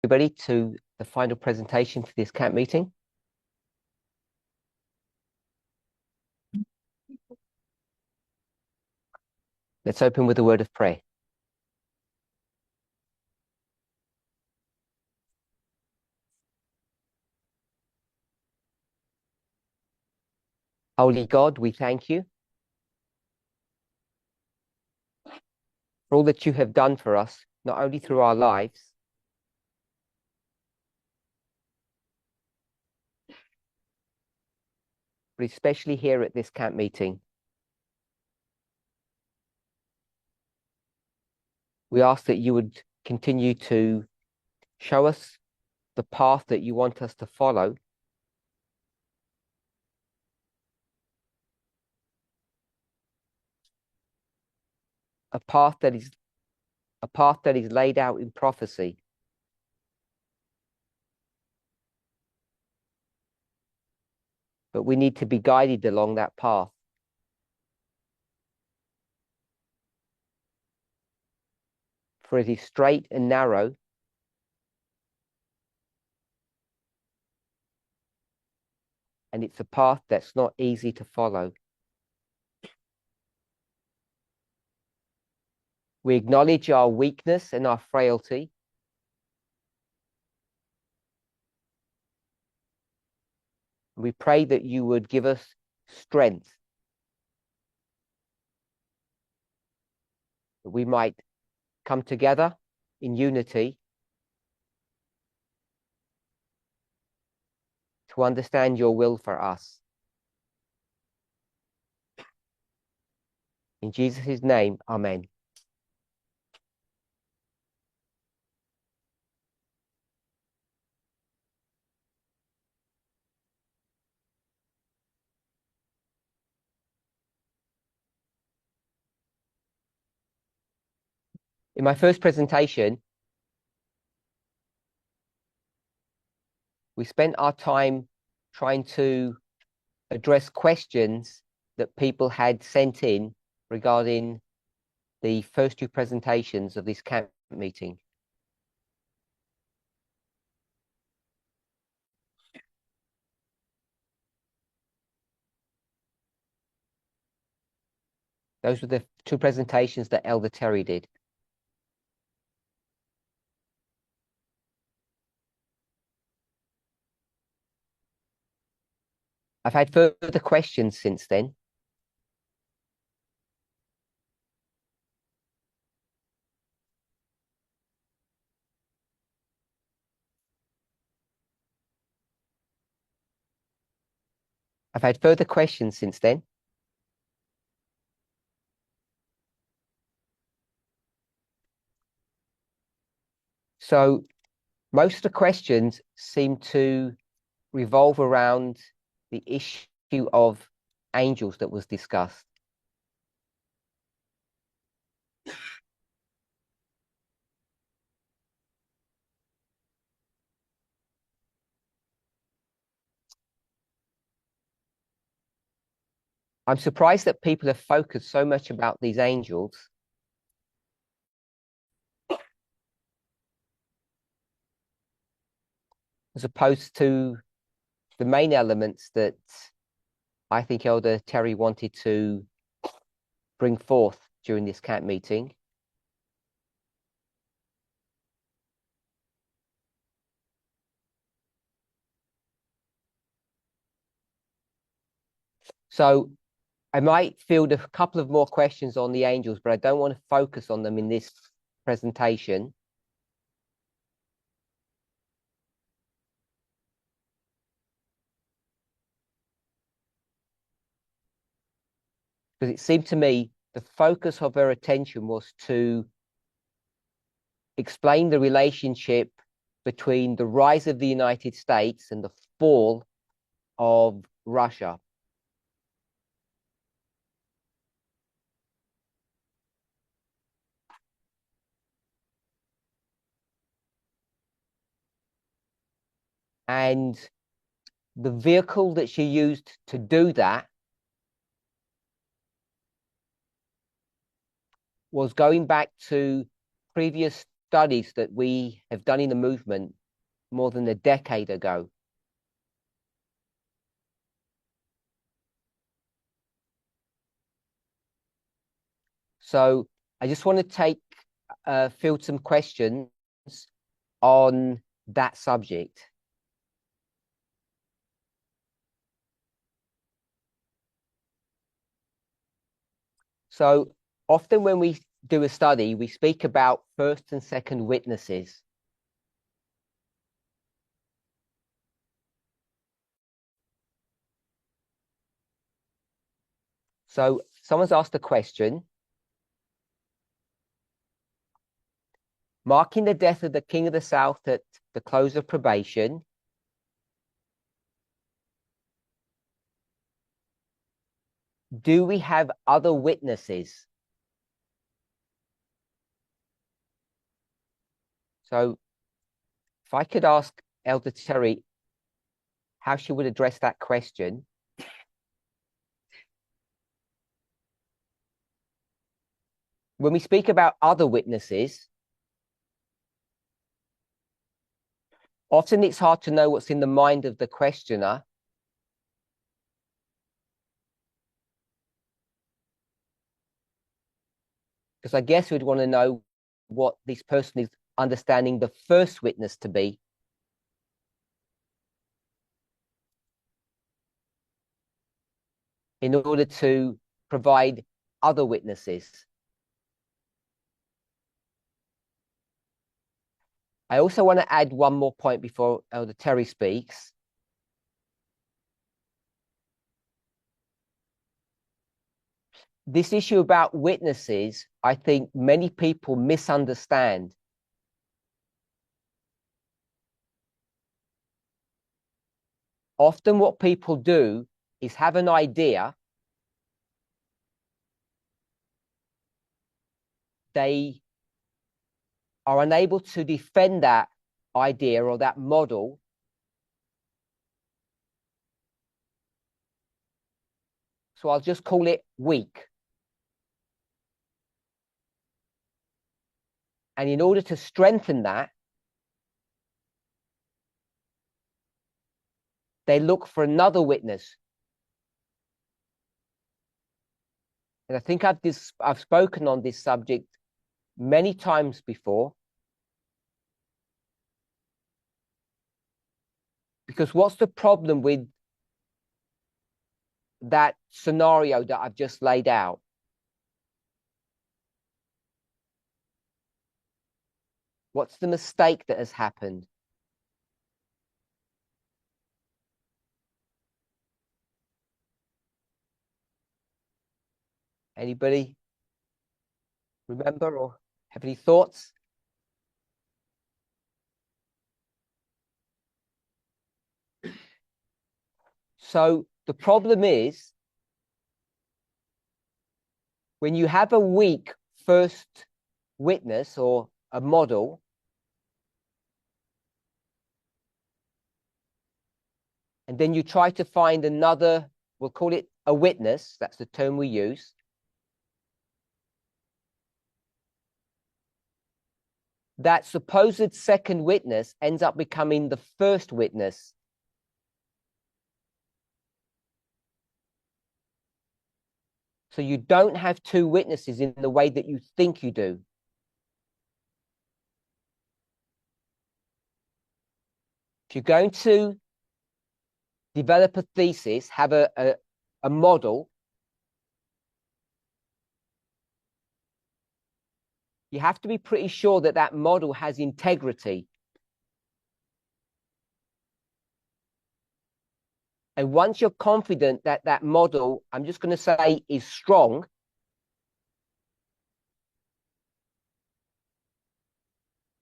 everybody to the final presentation for this camp meeting. Let's open with a word of prayer. Holy God, we thank you for all that you have done for us, not only through our lives, but especially here at this camp meeting. We ask that you would continue to show us the path that you want us to follow, a path that is laid out in prophecy. But we need to be guided along that path. For it is straight and narrow, and it's a path that's not easy to follow. We acknowledge our weakness and our frailty. We pray that you would give us strength, that we might come together in unity to understand your will for us. In Jesus' name, amen. In my first presentation, we spent our time trying to address questions that people had sent in regarding the first two presentations of this camp meeting. Those were the two presentations that Elder Terry did. I've had further questions since then. I've had further questions since then. So most of the questions seem to revolve around the issue of angels that was discussed. I'm surprised that people have focused so much about these angels as opposed to the main elements that I think Elder Terry wanted to bring forth during this camp meeting. So I might field a couple of more questions on the angels, but I don't want to focus on them in this presentation. Because it seemed to me the focus of her attention was to explain the relationship between the rise of the United States and the fall of Russia. And the vehicle that she used to do that was going back to previous studies that we have done in the movement more than a decade ago. So I just want to field some questions on that subject. So often when we do a study, we speak about first and second witnesses. So someone's asked a question. Marking the death of the King of the South at the close of probation, do we have other witnesses? So if I could ask Elder Terry how she would address that question. When we speak about other witnesses, often it's hard to know what's in the mind of the questioner. Because I guess we'd want to know what this person is understanding the first witness to be. In order to provide other witnesses. I also want to add one more point before Elder Terry speaks. This issue about witnesses, I think many people misunderstand. Often what people do is have an idea. They are unable to defend that idea or that model. So I'll just call it weak. And in order to strengthen that, they look for another witness. And I think I've spoken on this subject many times before. Because what's the problem with that scenario that I've just laid out? What's the mistake that has happened? Anybody remember or have any thoughts? So the problem is when you have a weak first witness or a model, and then you try to find another, we'll call it a witness, that's the term we use. That supposed second witness ends up becoming the first witness. So you don't have two witnesses in the way that you think you do. If you're going to develop a thesis, have a model, you have to be pretty sure that that model has integrity. And once you're confident that that model, I'm just going to say, is strong,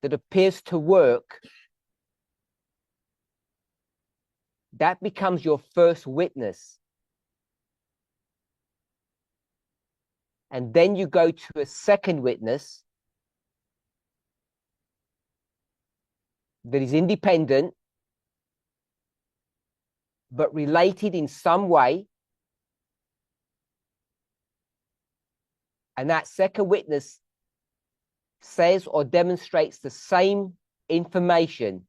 that appears to work, that becomes your first witness. And then you go to a second witness that is independent, but related in some way. And that second witness says or demonstrates the same information.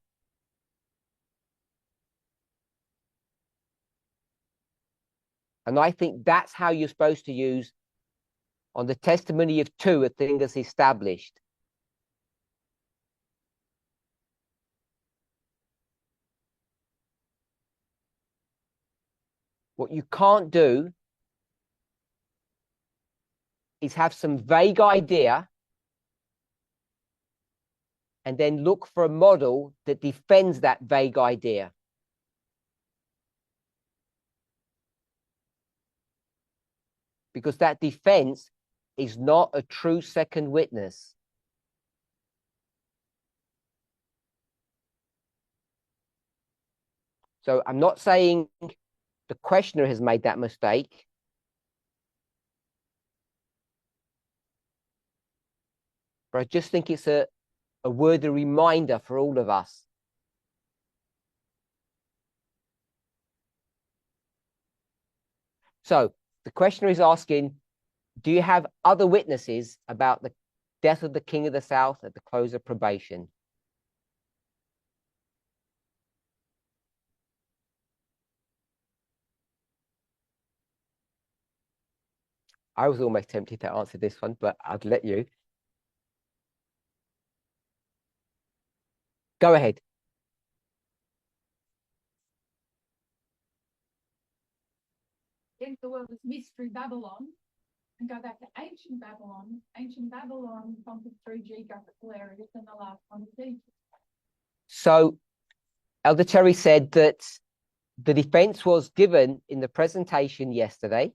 And I think that's how you're supposed to use on the testimony of two, a thing that's established. What you can't do is have some vague idea and then look for a model that defends that vague idea. Because that defense is not a true second witness. So I'm not saying the questioner has made that mistake. But I just think it's a worthy reminder for all of us. So the questioner is asking, do you have other witnesses about the death of the King of the South at the close of probation? I was almost tempted to answer this one, but I'd let you. Go ahead. Think the world is Mystery Babylon and go back to Ancient Babylon. Ancient Babylon conquered three geographical areas, and the last one is Egypt. So Elder Terry said that the defense was given in the presentation yesterday.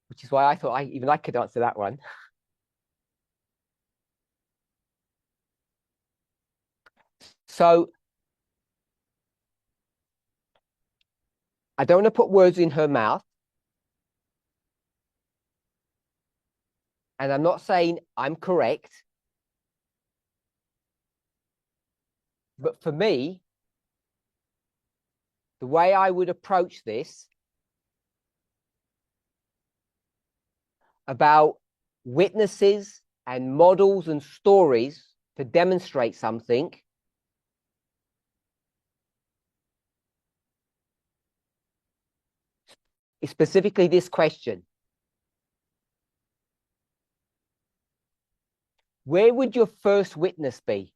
Which is why I thought even I could answer that one. So I don't want to put words in her mouth. And I'm not saying I'm correct. But for me, the way I would approach this about witnesses and models and stories to demonstrate something is specifically this question. Where would your first witness be?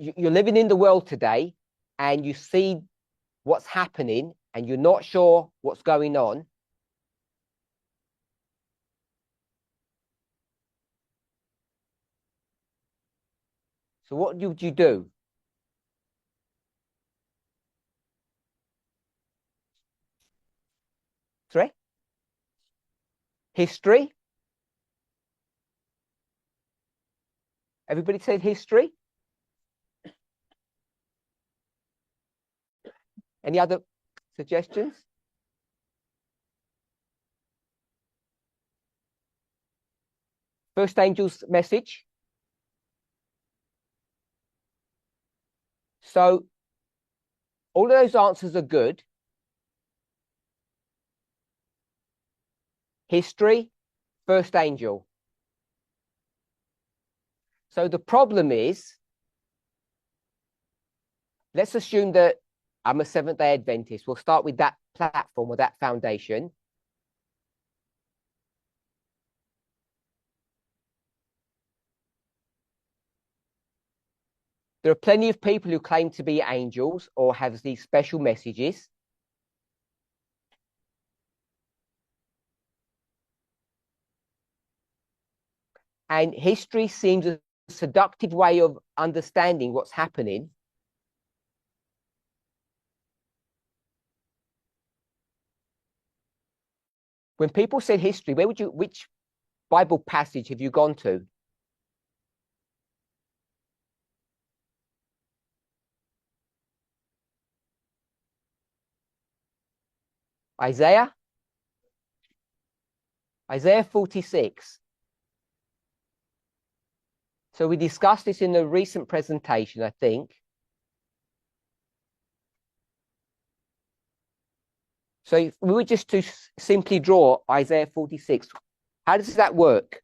You're living in the world today and you see what's happening and you're not sure what's going on. So what would you do? Sorry? History? Everybody said history? Any other suggestions? First angel's message. So all of those answers are good. History, first angel. So the problem is, let's assume that I'm a Seventh-day Adventist. We'll start with that platform or that foundation. There are plenty of people who claim to be angels or have these special messages. And history seems a seductive way of understanding what's happening. When people said history, which Bible passage have you gone to? Isaiah? Isaiah 46. So we discussed this in a recent presentation, I think. So if we were just to simply draw Isaiah 46, how does that work?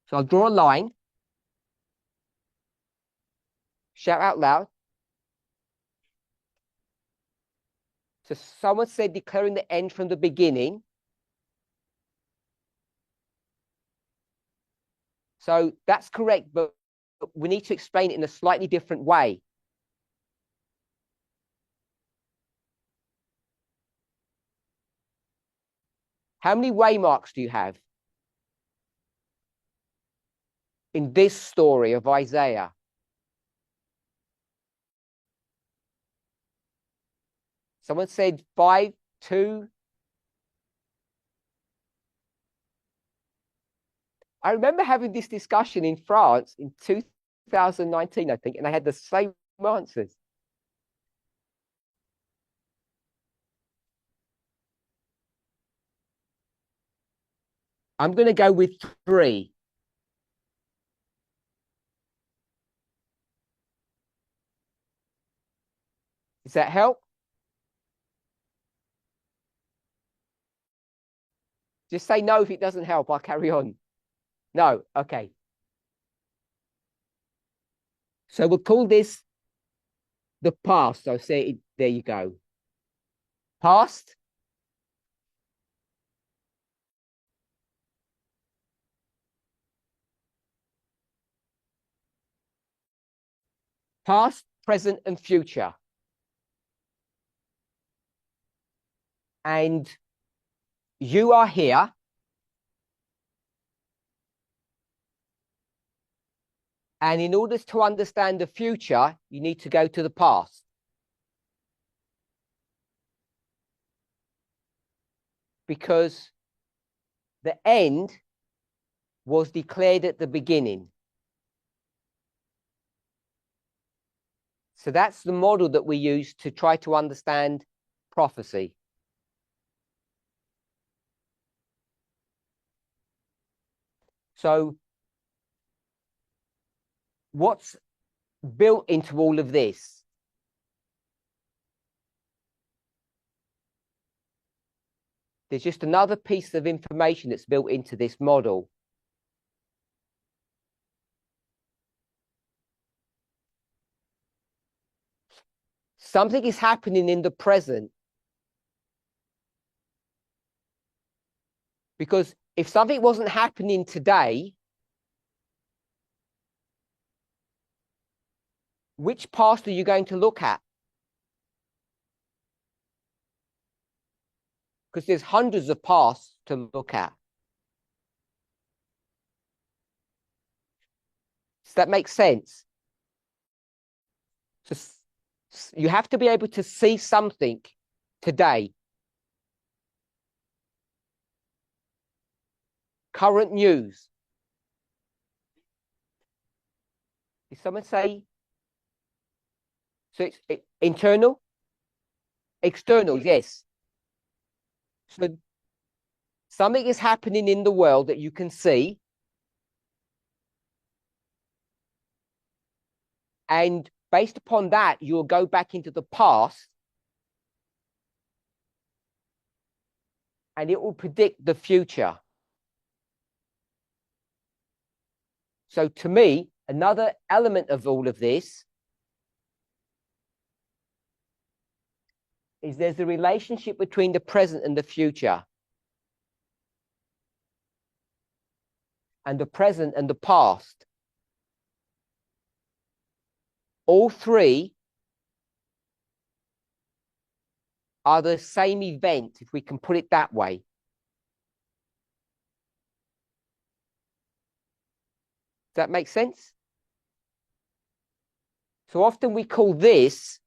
So I'll draw a line, shout out loud. So someone said declaring the end from the beginning. So that's correct, but we need to explain it in a slightly different way. How many waymarks do you have in this story of Isaiah? Someone said 5, 2. I remember having this discussion in France in 2019, I think, and I had the same answers. I'm going to go with 3. Does that help? Just say no if it doesn't help. I'll carry on. No. Okay. So we'll call this the past. So say it, there you go. Past. Past, present, and future. And you are here. And in order to understand the future, you need to go to the past. Because the end was declared at the beginning. So that's the model that we use to try to understand prophecy. So what's built into all of this? There's just another piece of information that's built into this model. Something is happening in the present. Because if something wasn't happening today, which past are you going to look at? Because there's hundreds of pasts to look at. Does that make sense? So you have to be able to see something today. Current news. Did someone say? So it's internal? External, yes. So something is happening in the world that you can see. And based upon that, you'll go back into the past and it will predict the future. So to me, another element of all of this is there's a relationship between the present and the future. And the present and the past. All three are the same event, if we can put it that way. Does that make sense? So often we call this,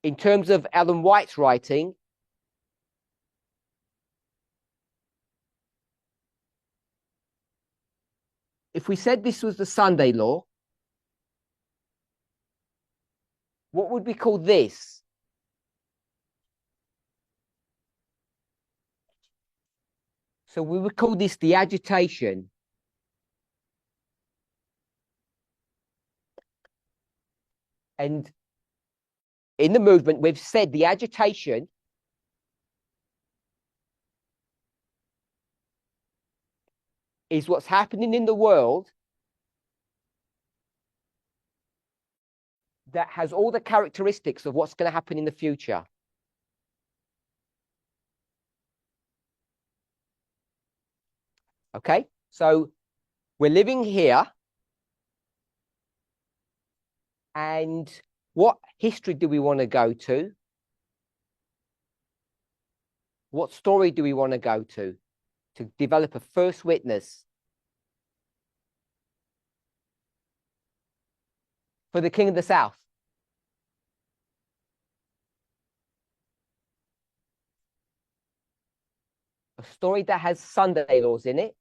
in terms of Ellen White's writing, if we said this was the Sunday law, what would we call this? So we would call this the agitation. And in the movement, we've said the agitation is what's happening in the world that has all the characteristics of what's going to happen in the future. Okay, so we're living here, and what history do we want to go to? What story do we want to go to develop a first witness for the King of the South? A story that has Sunday laws in it.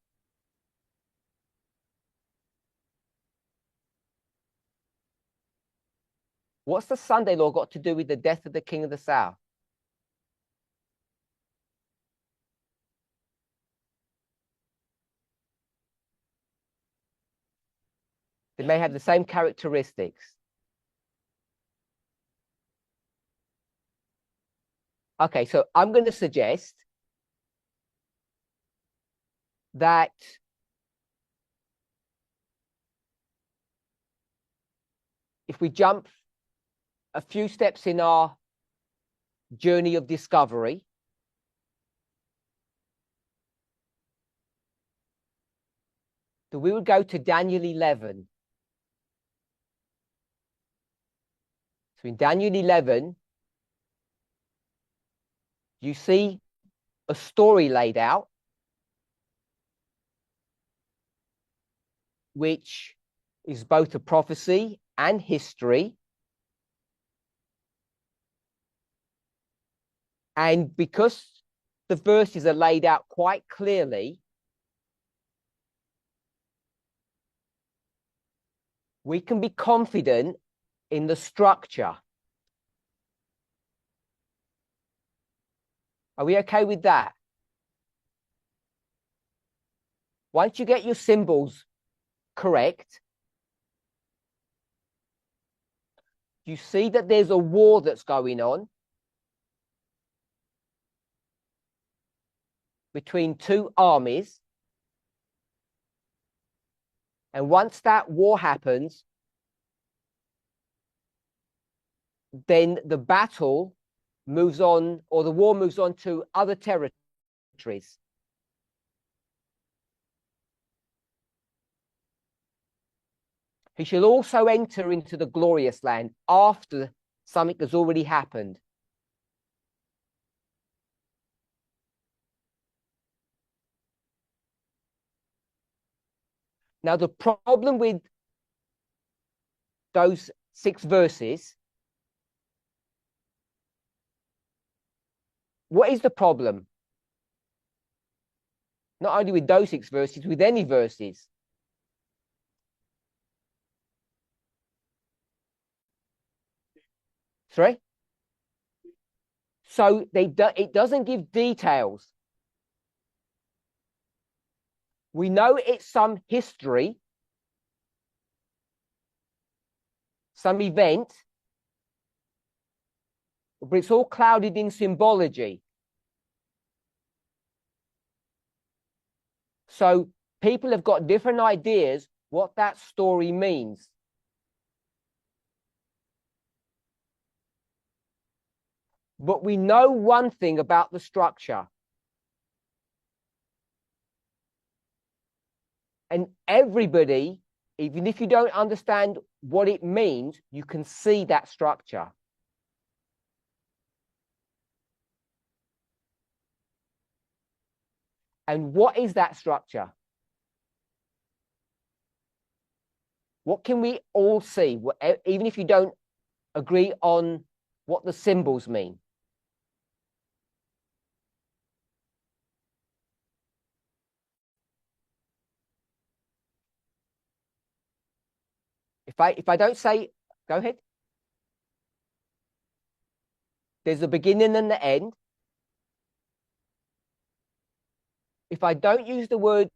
What's the Sunday law got to do with the death of the King of the South? They may have the same characteristics. Okay, so I'm going to suggest that if we jump a few steps in our journey of discovery, that we would go to Daniel 11. So in Daniel 11, you see a story laid out which is both a prophecy and history. And because the verses are laid out quite clearly, we can be confident in the structure. Are we okay with that? Once you get your symbols correct, you see that there's a war that's going on between two armies. And once that war happens, then the battle moves on, or the war moves on to other territories. He shall also enter into the glorious land after something has already happened. Now, the problem with those 6 verses, what is the problem? Not only with those 6 verses, with any verses. Sorry? So it doesn't give details. We know it's some history, some event, but it's all clouded in symbology. So people have got different ideas what that story means. But we know one thing about the structure. And everybody, even if you don't understand what it means, you can see that structure. And what is that structure? What can we all see, even if you don't agree on what the symbols mean? If I don't say, go ahead. There's a beginning and the end. if I don't use the word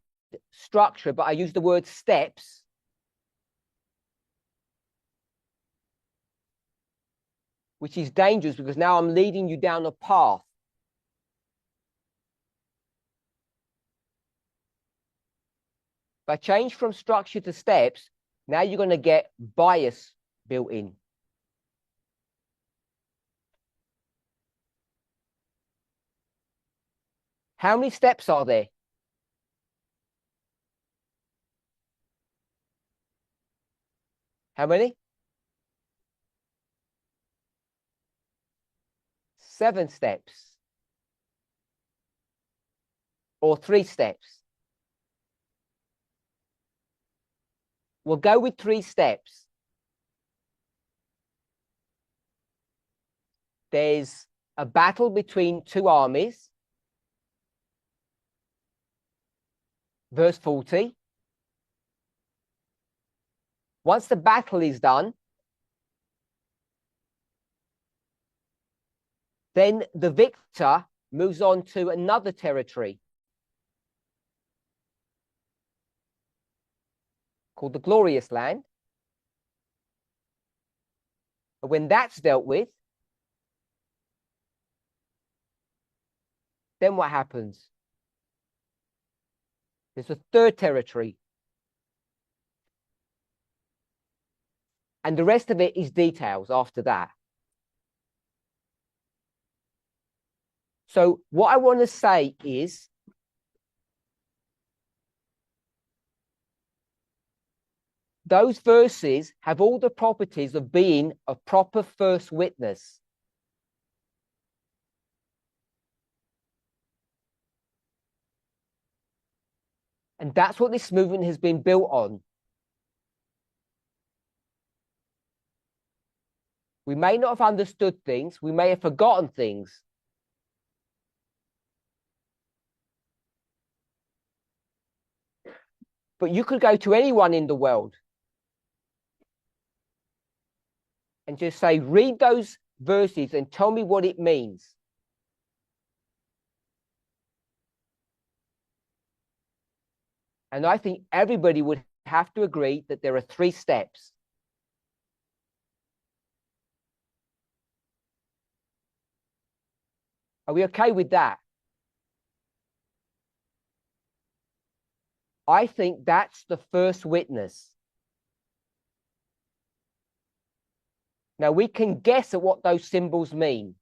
structure, but I use the word steps, which is dangerous because now I'm leading you down a path. If I change from structure to steps, now you're going to get bias built in. How many steps are there? How many? 7 steps. Or 3 steps. We'll go with 3 steps. There's a battle between 2 armies. Verse 40. Once the battle is done, then the victor moves on to another territory called the Glorious Land. And when that's dealt with, then what happens? There's a third territory. And the rest of it is details after that. So what I want to say is those verses have all the properties of being a proper first witness. And that's what this movement has been built on. We may not have understood things. We may have forgotten things. But you could go to anyone in the world and just say, read those verses and tell me what it means. And I think everybody would have to agree that there are 3 steps. Are we okay with that? I think that's the first witness. Now we can guess at what those symbols mean.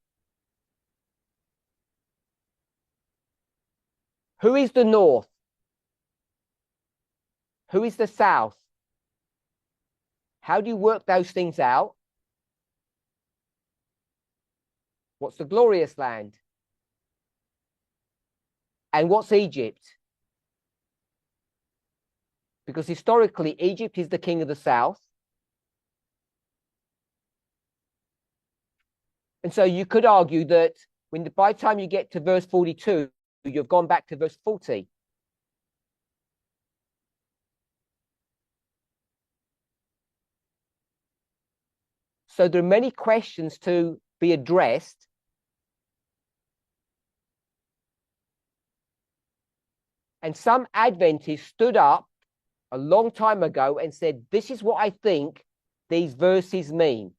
Who is the north? Who is the south? How do you work those things out? What's the glorious land? And what's Egypt? Because historically, Egypt is the king of the south. And so you could argue that by the time you get to verse 42, you've gone back to verse 40. So there are many questions to be addressed. And some Adventists stood up a long time ago and said, this is what I think these verses mean.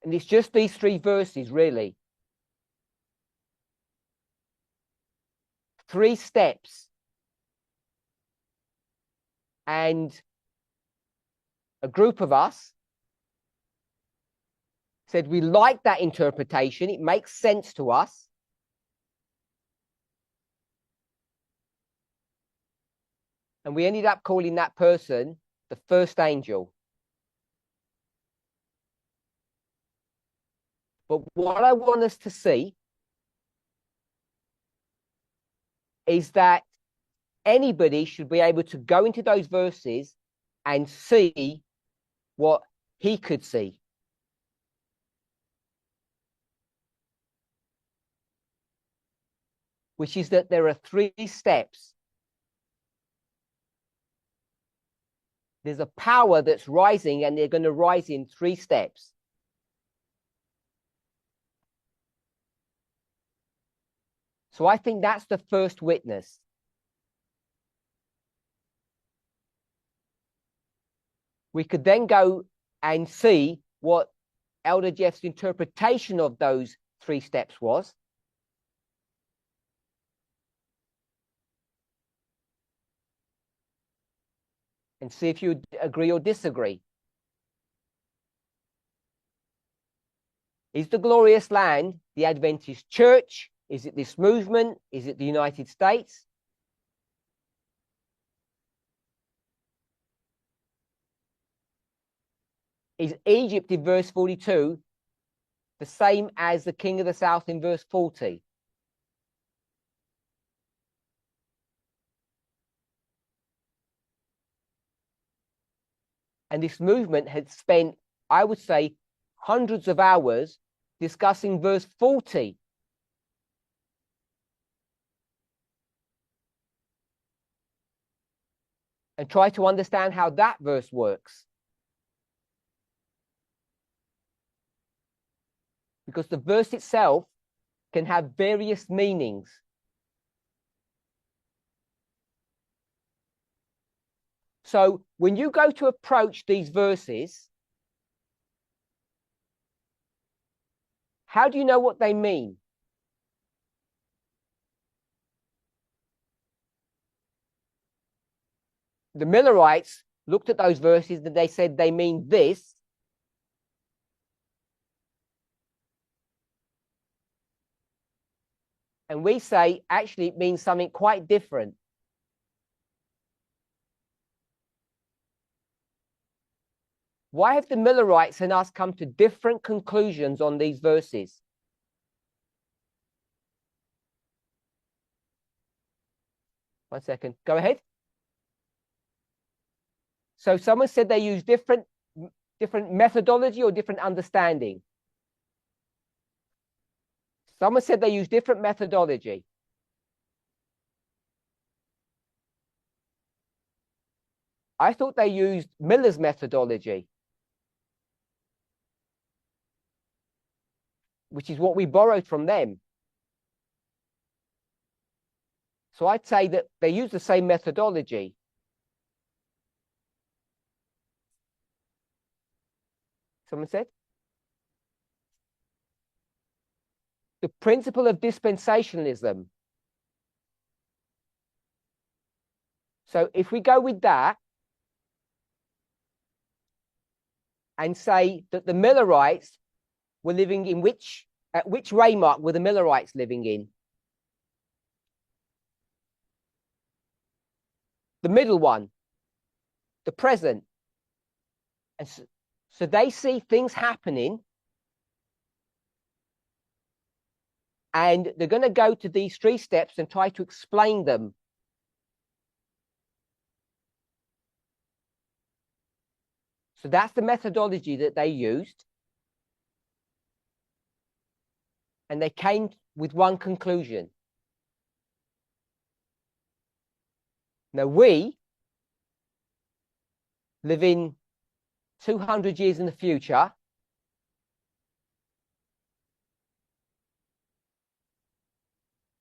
And it's just these 3 verses, really. 3 steps. And a group of us said we like that interpretation. It makes sense to us. And we ended up calling that person the first angel. But what I want us to see is that anybody should be able to go into those verses and see what he could see. Which is that there are 3 steps. There's a power that's rising, and they're going to rise in 3 steps. So I think that's the first witness. We could then go and see what Elder Jeff's interpretation of those 3 steps was. And see if you agree or disagree. Is the glorious land the Adventist Church? Is it this movement? Is it the United States? Is Egypt in verse 42 the same as the king of the south in verse 40? And this movement had spent, I would say, hundreds of hours discussing verse 40. And try to understand how that verse works. Because the verse itself can have various meanings. So when you go to approach these verses, how do you know what they mean? The Millerites looked at those verses and they said they mean this. And we say, actually, it means something quite different. Why have the Millerites and us come to different conclusions on these verses? One second. Go ahead. So someone said they use different methodology or different understanding. Someone said they use different methodology. I thought they used Miller's methodology, which is what we borrowed from them. So I'd say that they use the same methodology. Someone said? The principle of dispensationalism. So if we go with that and say that the Millerites were living in which ray mark were the Millerites living in? The middle one, the present. And so they see things happening and they're going to go to these 3 steps and try to explain them. So that's the methodology that they used. And they came with one conclusion. Now we live in 200 years in the future.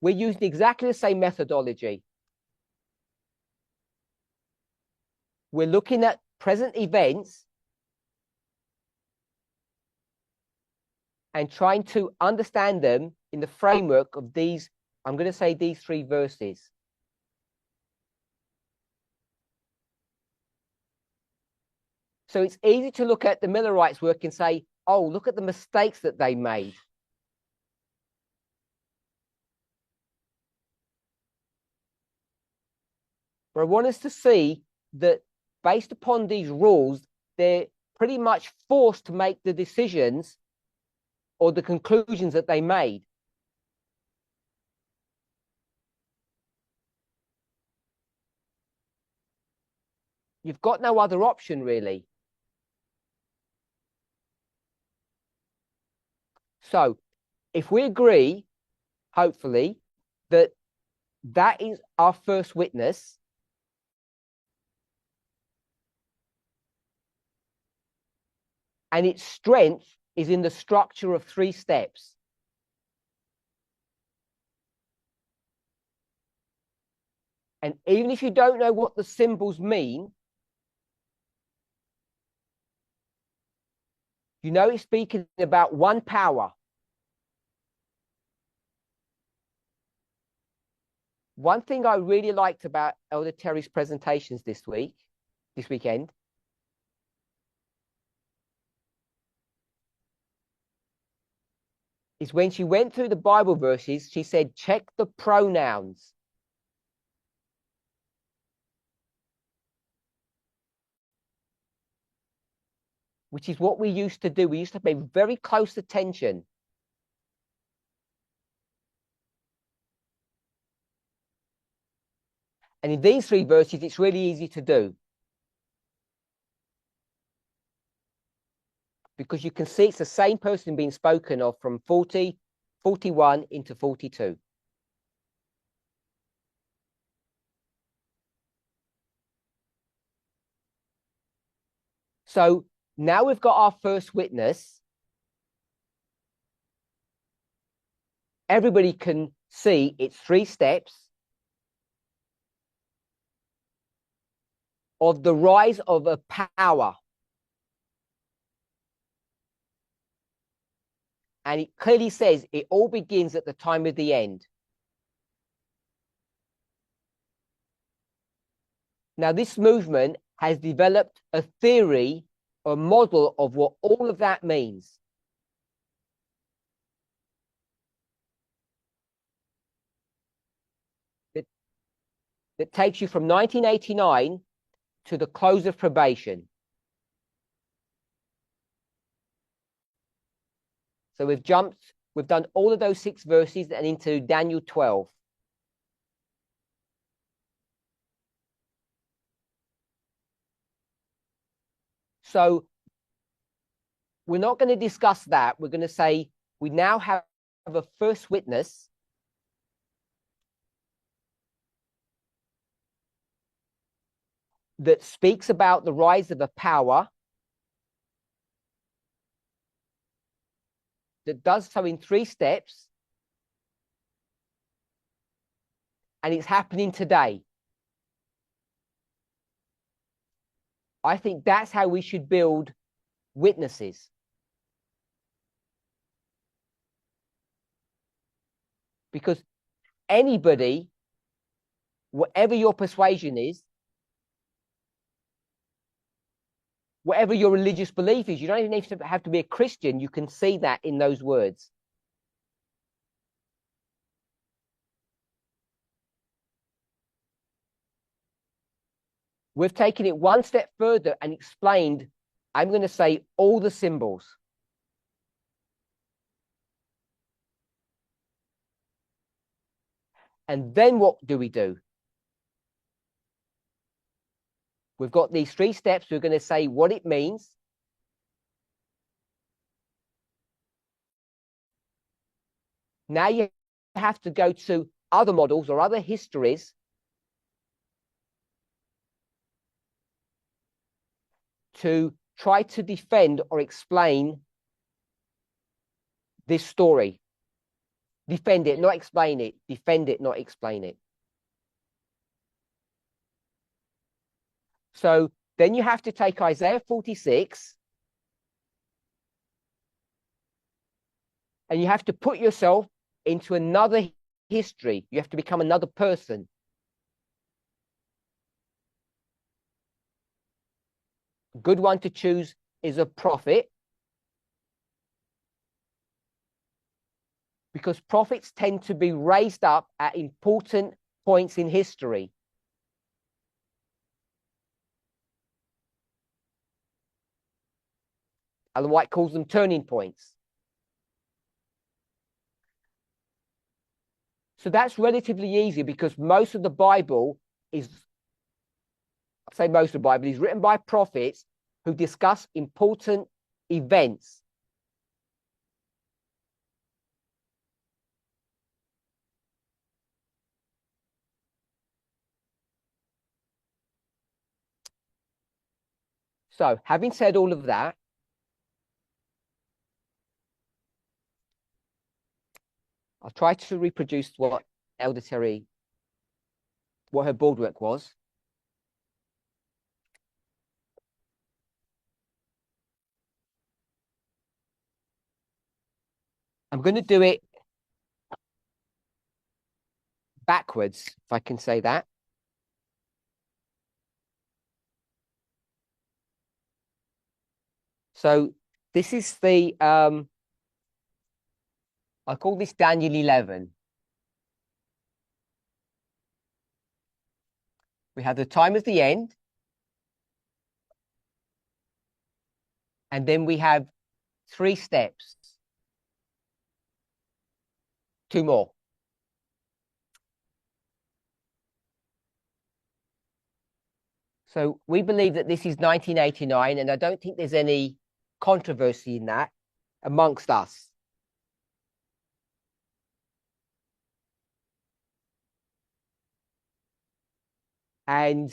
We're using exactly the same methodology. We're looking at present events and trying to understand them in the framework of these, I'm going to say these 3 verses. So it's easy to look at the Millerites' work and say, oh, look at the mistakes that they made. But I want us to see that based upon these rules, they're pretty much forced to make the decisions or the conclusions that they made. You've got no other option, really. So if we agree, hopefully, that that is our first witness, and its strength is in the structure of 3 steps. And even if you don't know what the symbols mean, you know it's speaking about one power. One thing I really liked about Elder Terry's presentations this weekend, is when she went through the Bible verses, she said, check the pronouns. Which is what we used to do. We used to pay very close attention. And in these three verses, it's really easy to do. Because you can see it's the same person being spoken of from 40, 41 into 42. So now we've got our first witness. Everybody can see it's 3 steps of the rise of a power. And it clearly says it all begins at the time of the end. Now, this movement has developed a theory, a model of what all of that means. That takes you from 1989 to the close of probation. So we've done all of those 6 verses and into Daniel 12. So we're not going to discuss that. We're going to say we now have a first witness that speaks about the rise of a power that does so in 3 steps, and it's happening today. I think that's how we should build witnesses. Because anybody, whatever your persuasion is, whatever your religious belief is, you don't even have to be a Christian. You can see that in those words. We've taken it one step further and explained, I'm going to say all the symbols. And then what do? We've got these 3 steps. We're going to say what it means. Now you have to go to other models or other histories to try to defend or explain this story. Defend it, not explain it. Defend it, not explain it. So then you have to take Isaiah 46 and you have to put yourself into another history. You have to become another person. A good one to choose is a prophet, because prophets tend to be raised up at important points in history. Ellen White calls them turning points. So that's relatively easy because most of the Bible is, I say most of the Bible is written by prophets who discuss important events. So having said all of that, I'll try to reproduce what Elder Terry what her boardwork was. I'm going to do it backwards, if I can say that. So this is the, I call this Daniel 11. We have the time of the end. And then we have 3 steps. 2 more. So we believe that this is 1989, and I don't think there's any controversy in that amongst us. And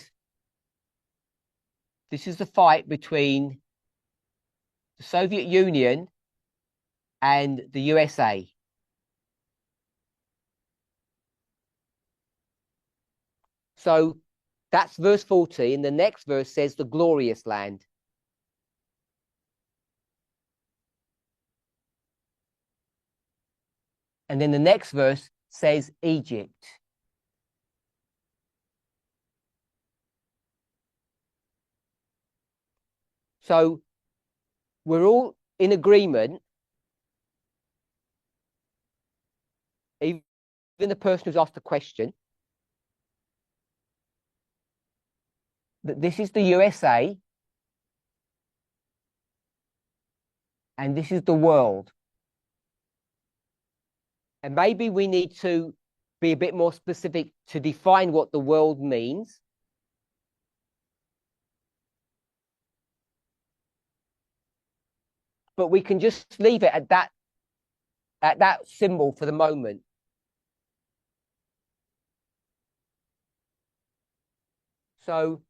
this is the fight between the Soviet Union and the USA. So that's verse 14. The next verse says the glorious land. And then the next verse says Egypt. So we're all in agreement, even the person who's asked the question, that this is the USA and this is the world. And maybe we need to be a bit more specific to define what the world means. But we can just leave it at that symbol for the moment. So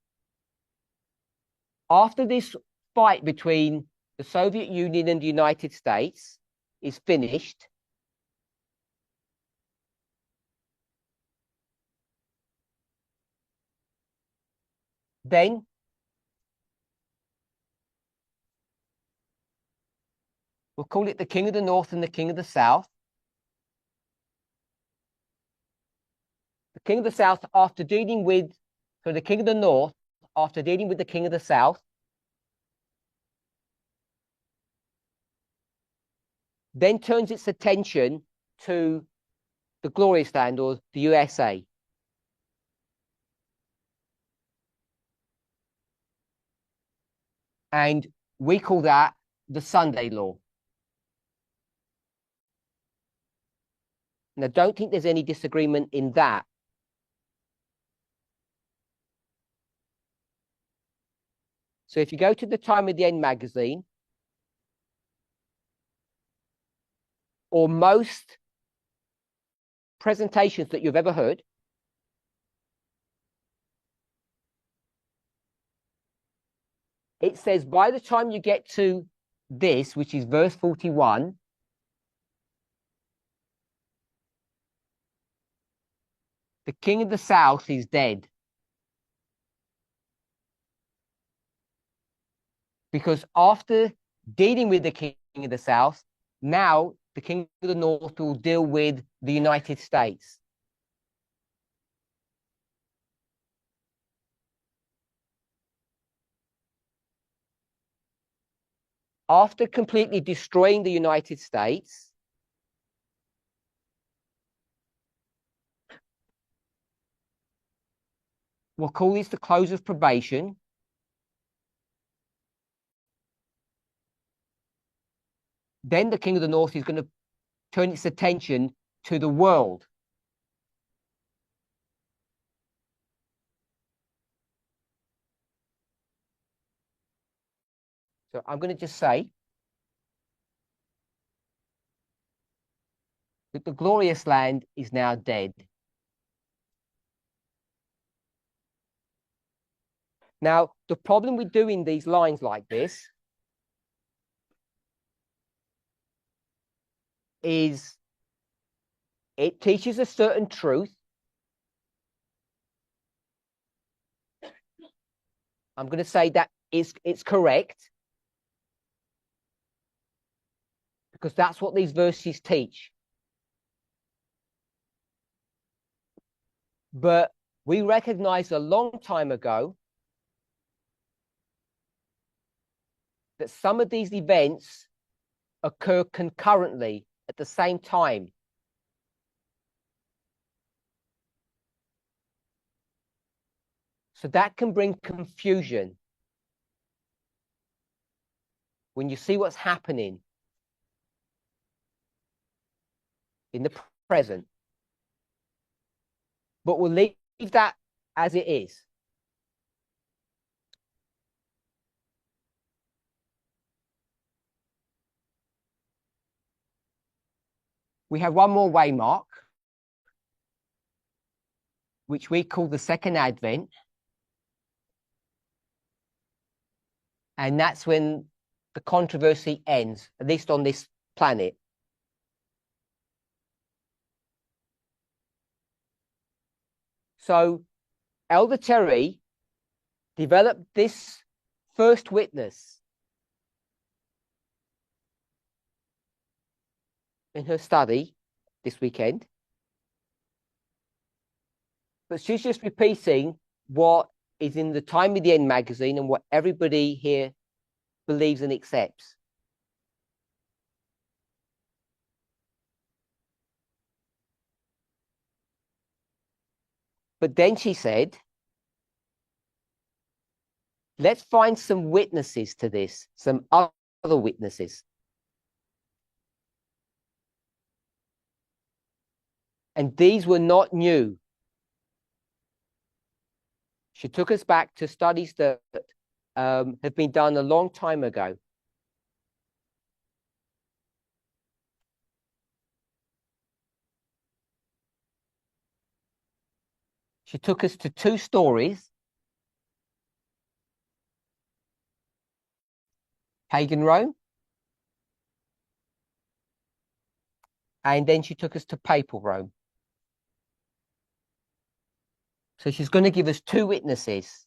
after this fight between the Soviet Union and the United States is finished, then we'll call it the King of the North and the King of the South. The King of the South, after dealing with, so the King of the North, after dealing with the King of the South, then turns its attention to the glorious land, or the USA. And we call that the Sunday Law. And I don't think there's any disagreement in that. So if you go to the Time of the End magazine, or most presentations that you've ever heard, it says by the time you get to this, which is verse 41, the King of the South is dead. Because after dealing with the King of the South, now the King of the North will deal with the United States. After completely destroying the United States, we'll call this the close of probation. Then the King of the North is going to turn its attention to the world. So I'm going to just say that the glorious land is now dead. Now, the problem with doing these lines like this is it teaches a certain truth, I'm going to say that it's correct, because that's what these verses teach. But we recognized a long time ago that some of these events occur concurrently at the same time. So that can bring confusion when you see what's happening in the present. But we'll leave that as it is. We have one more waymark, which we call the second advent. And that's when the controversy ends, at least on this planet. So Elder Terry developed this first witness in her study this weekend. But she's just repeating what is in the Time of the End magazine and what everybody here believes and accepts. But then she said, let's find some witnesses to this, some other witnesses. And these were not new. She took us back to studies that have been done a long time ago. She took us to two stories: pagan Rome, and then she took us to papal Rome. So she's going to give us two witnesses.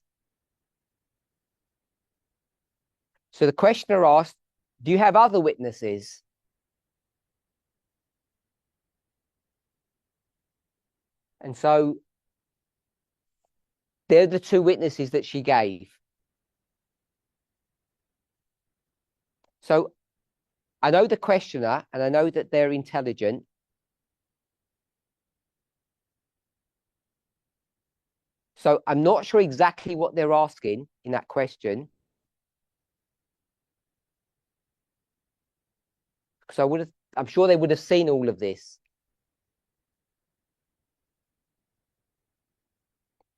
So the questioner asked, do you have other witnesses? And so they're the two witnesses that she gave. So I know the questioner, and I know that they're intelligent. So I'm not sure exactly what they're asking in that question. So I'm sure they would have seen all of this.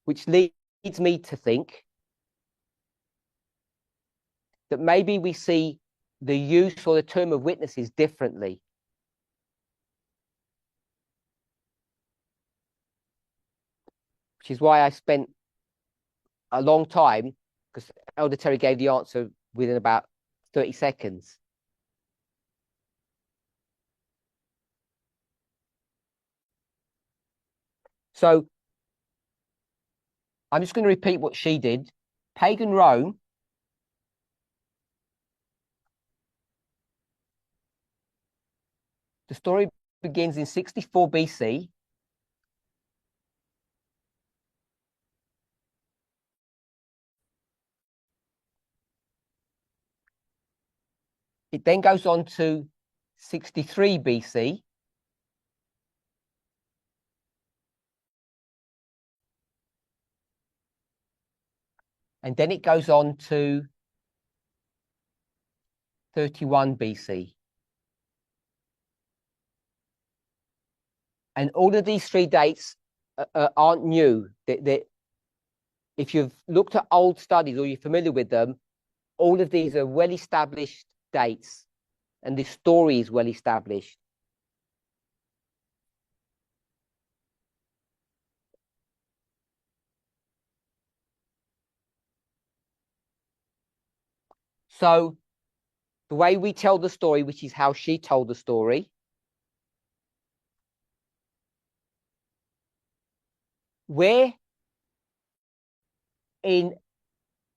Which leads me to think that maybe we see the use or the term of witnesses differently. Which is why I spent a long time, because Elder Terry gave the answer within about 30 seconds. So I'm just going to repeat what she did. Pagan Rome the story begins in 64 BC. It then goes on to 63 BC. And then it goes on to 31 BC. And all of these three dates aren't new. If you've looked at old studies or you're familiar with them, all of these are well-established dates, and the story is well-established. So the way we tell the story, which is how she told the story, where in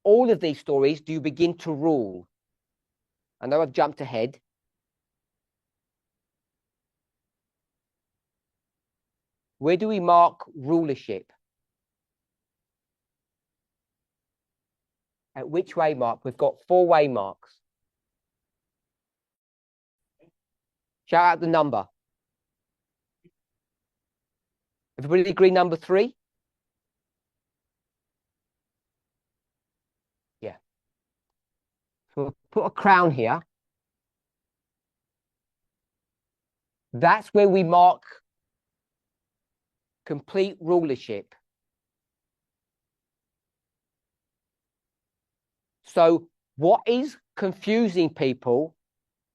all of these stories do you begin to rule? I know I've jumped ahead. Where do we mark rulership? At which waymark? We've got 4 waymarks. Shout out the number. Everybody agree number 3? Yeah. So we'll put a crown here. That's where we mark complete rulership. So what is confusing people,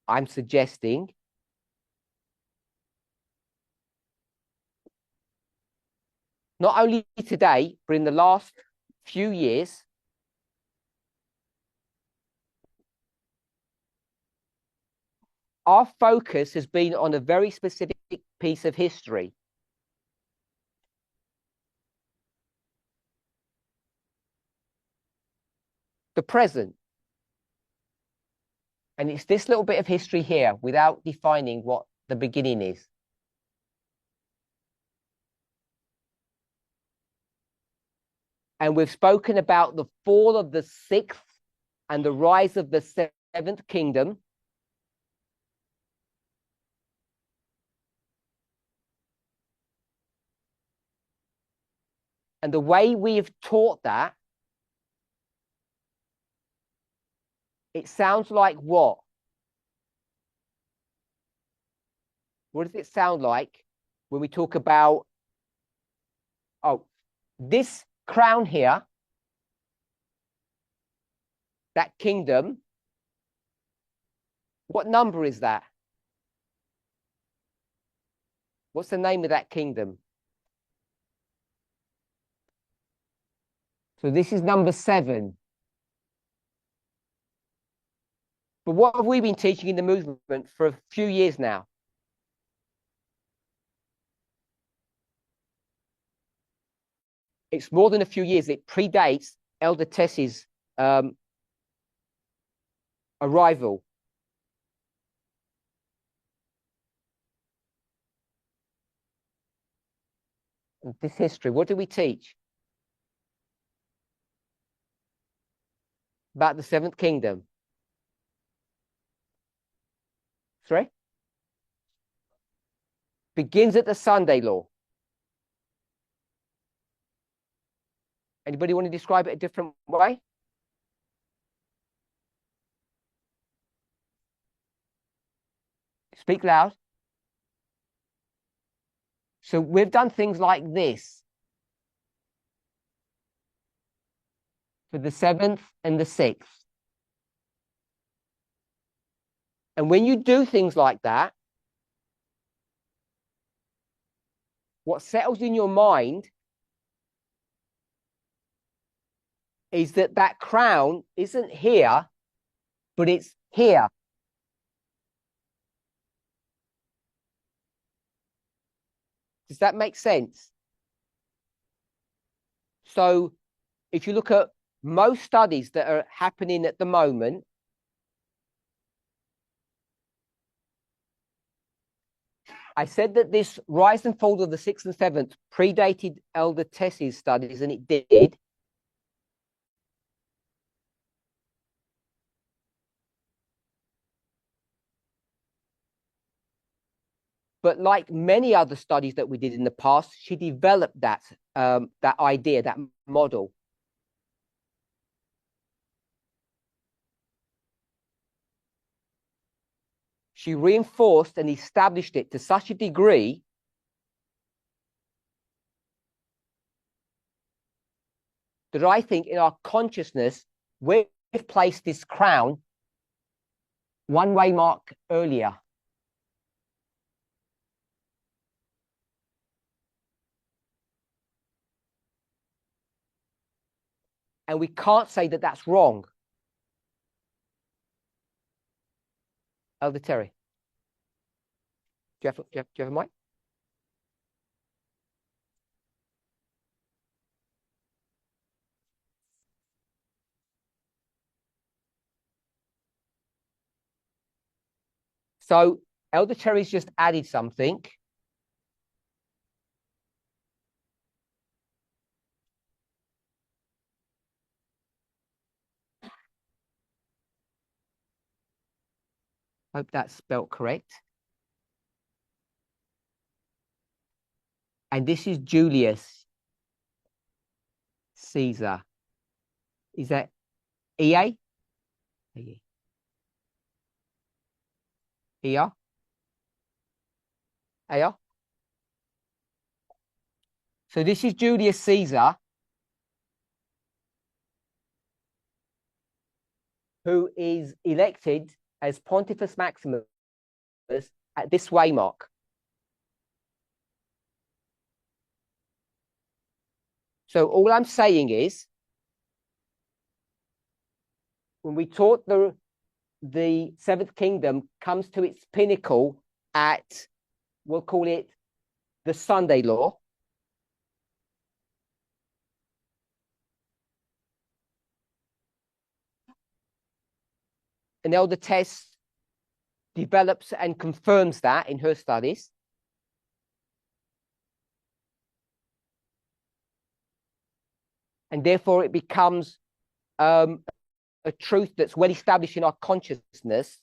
I'm suggesting, not only today, but in the last few years, our focus has been on a very specific piece of history. The present. And it's this little bit of history here without defining what the beginning is. And we've spoken about the fall of the 6th and the rise of the 7th kingdom. And the way we've taught that, it sounds like what? What does it sound like when we talk about, oh, this crown here, that kingdom, what number is that? What's the name of that kingdom? So this is number 7. But what have we been teaching in the movement for a few years now? It's more than a few years. It predates Elder Tess's arrival. This history, what do we teach? About the 7th kingdom. Sorry? Begins at the Sunday law. Anybody want to describe it a different way? Speak loud. So we've done things like this for the 7th and the 6th. And when you do things like that, what settles in your mind is that that crown isn't here, but it's here. Does that make sense? So if you look at most studies that are happening at the moment, I said that this rise and fall of the 6th and 7th predated Elder Tess's studies, and it did. But like many other studies that we did in the past, she developed that idea, that model. She reinforced and established it to such a degree that I think in our consciousness, we've placed this crown 1 waymark earlier. And we can't say that that's wrong. Elder Terry, do you have a mic? So Elder Terry's just added something. Hope that's spelt correct. And this is Julius Caesar. Is that EA? ER? AR? So this is Julius Caesar, who is elected as Pontifex Maximus at this waymark. So all I'm saying is, when we taught the Seventh Kingdom comes to its pinnacle at, we'll call it the Sunday Law. And Elder Tess develops and confirms that in her studies. And therefore it becomes a truth that's well established in our consciousness.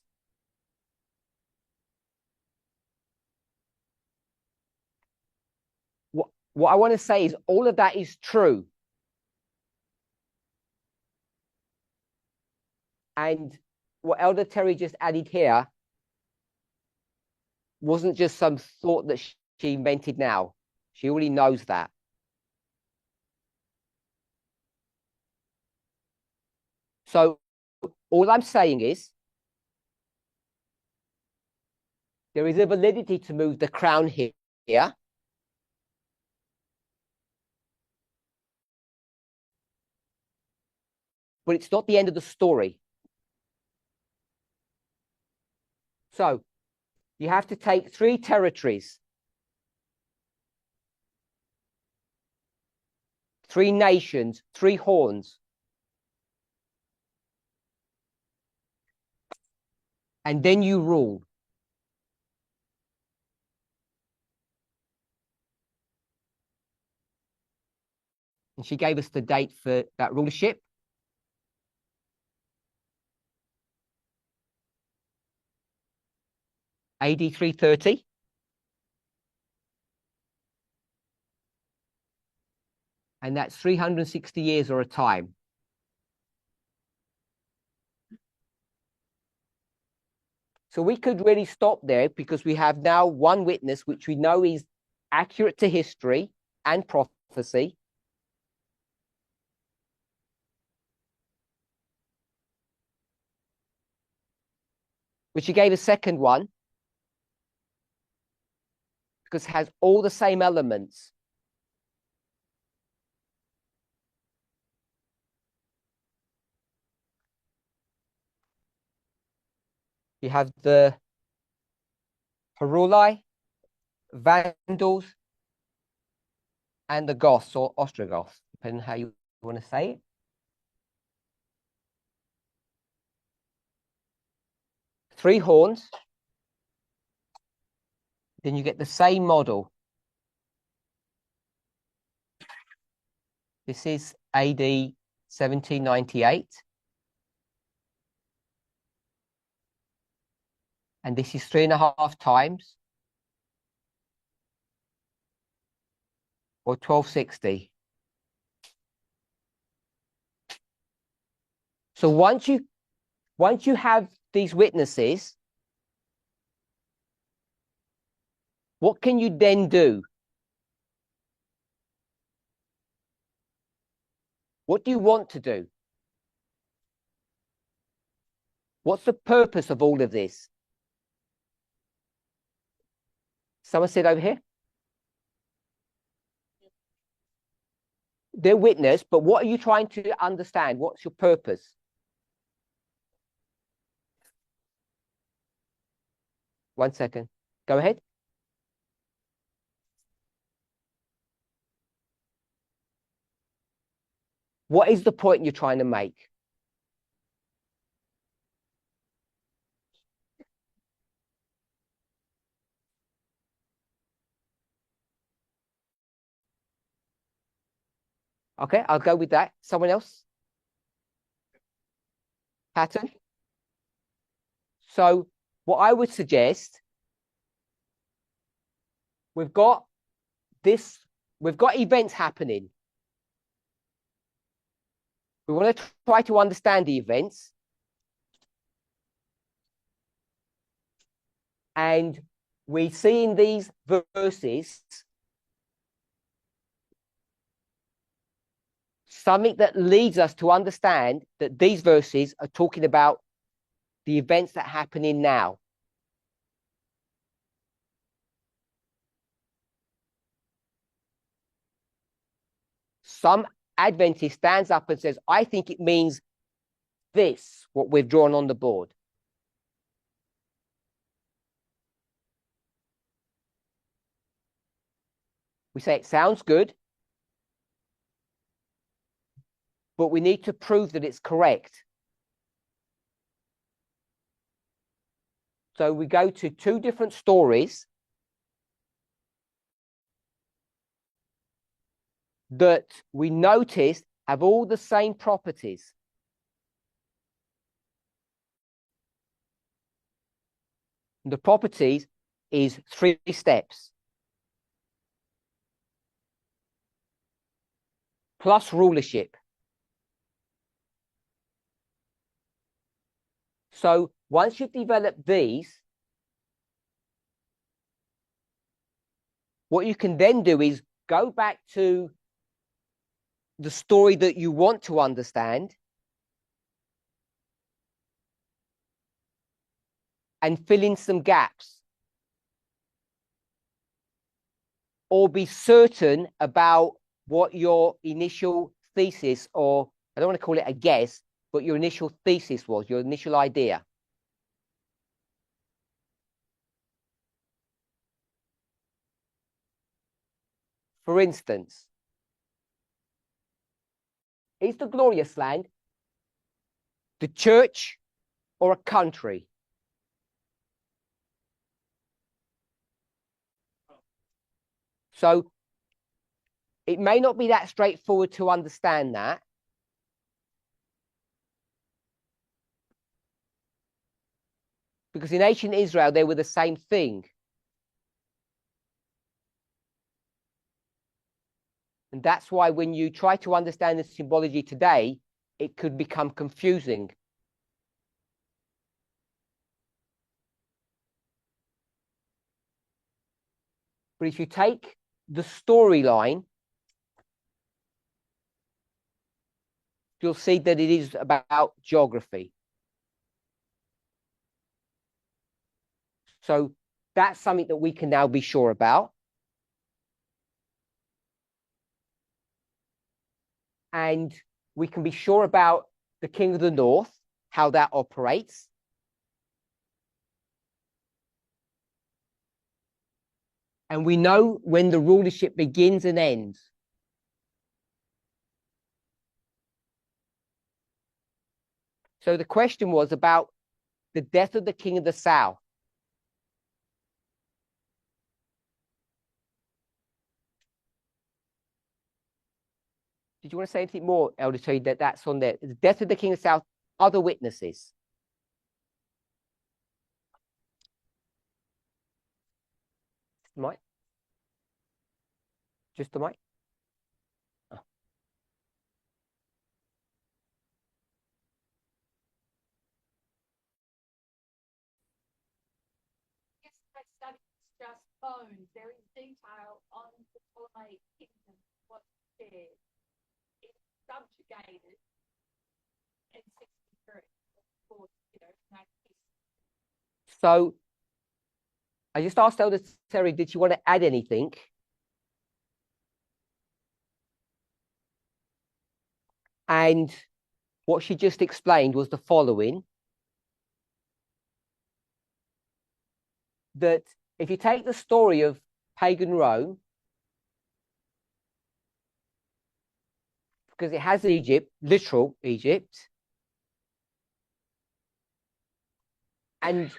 What I want to say is all of that is true. And what Elder Terry just added here wasn't just some thought that she invented now. She already knows that. So all I'm saying is there is a validity to move the crown here. But it's not the end of the story. So you have to take 3 territories, 3 nations, 3 horns. And then you rule. And she gave us the date for that rulership. AD 330. And that's 360 years or a time. So we could really stop there because we have now one witness, which we know is accurate to history and prophecy. But she gave a second one because it has all the same elements. You have the Heruli, Vandals, and the Goths or Ostrogoths, depending on how you want to say it. 3 horns. Then you get the same model. This is AD 1798. And this is 3.5 times. Or 1260. So once you have these witnesses, what can you then do? What do you want to do? What's the purpose of all of this? Someone said over here? They're witness, but what are you trying to understand? What's your purpose? One second. Go ahead. What is the point you're trying to make? Okay, I'll go with that. Someone else? Pattern? So what I would suggest, we've got events happening. We want to try to understand the events. And we see in these verses something that leads us to understand that these verses are talking about the events that happen in now. Some Adventist stands up and says, I think it means this, what we've drawn on the board. We say it sounds good, but we need to prove that it's correct. So we go to two different stories that we notice have all the same properties. The properties is 3 steps plus rulership. So once you've developed these, what you can then do is go back to the story that you want to understand and fill in some gaps, or be certain about what your initial thesis, or I don't want to call it a guess, but your initial thesis was, your initial idea. For instance, is the glorious land the church or a country? So it may not be that straightforward to understand that. Because in ancient Israel, they were the same thing. And that's why when you try to understand the symbology today, it could become confusing. But if you take the storyline, you'll see that it is about geography. So that's something that we can now be sure about. And we can be sure about the King of the North, how that operates. And we know when the rulership begins and ends. So the question was about the death of the King of the South. Did you want to say anything more, Elder Tree, that that's on there? The death of the King of the South, other witnesses. The mic? Just the mic? Oh. Yes, I studied just bones. There is detail on the Ptolemaic kingdom, what shared. It's subjugated in 63. Of course, no peace. So I just asked Elder Terry, did she want to add anything? And what she just explained was the following. That if you take the story of pagan Rome, because it has Egypt, literal Egypt, and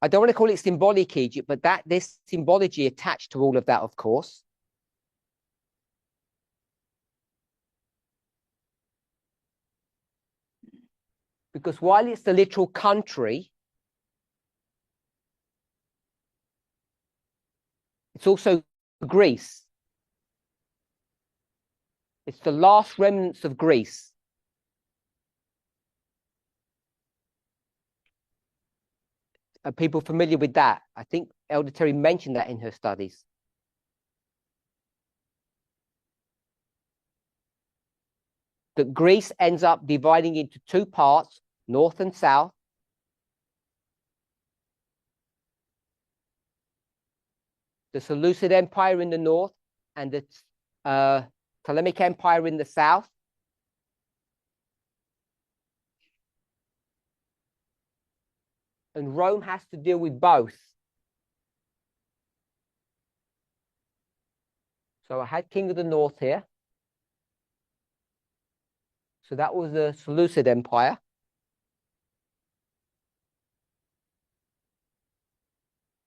I don't want to call it symbolic Egypt, but there's symbology attached to all of that, of course. because while it's the literal country, it's also Greece. It's the last remnants of Greece. Are people familiar with that? I think Elder Terry mentioned that in her studies. That Greece ends up dividing into two parts, north and south. The Seleucid Empire in the north and the Ptolemaic Empire in the south. And Rome has to deal with both. So I had King of the North here. So that was the Seleucid Empire.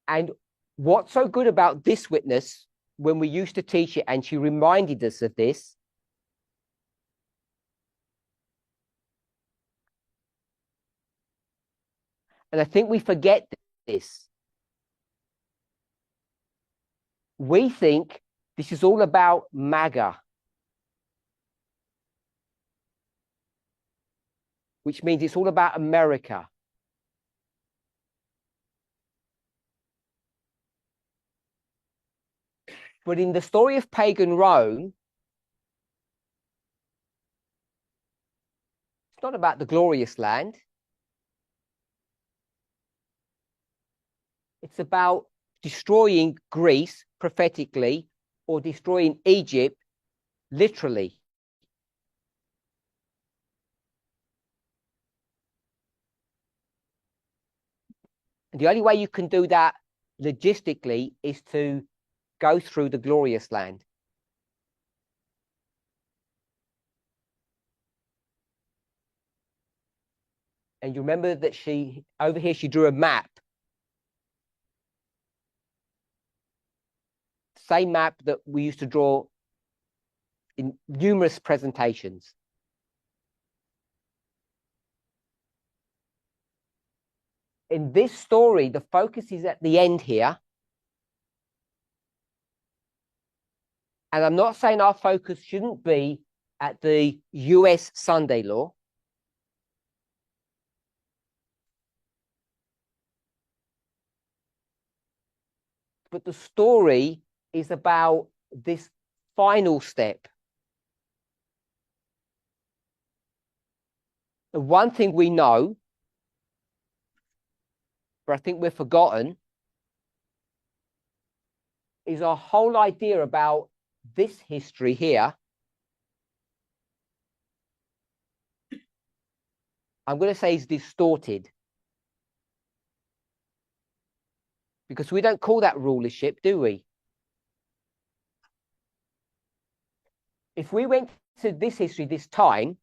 And what's so good about this witness, when we used to teach it, and she reminded us of this, and I think we forget this. We think this is all about MAGA, which means it's all about America. But in the story of pagan Rome, it's not about the glorious land. It's about destroying Greece prophetically or destroying Egypt literally. And the only way you can do that logistically is to go through the glorious land. And you remember that over here, she drew a map. Same map that we used to draw in numerous presentations. In this story, the focus is at the end here. And I'm not saying our focus shouldn't be at the US Sunday law. But the story is about this final step. The one thing we know, but I think we've forgotten, is our whole idea about this history here. I'm going to say is distorted. Because we don't call that rulership, do we? If we went to this history this time,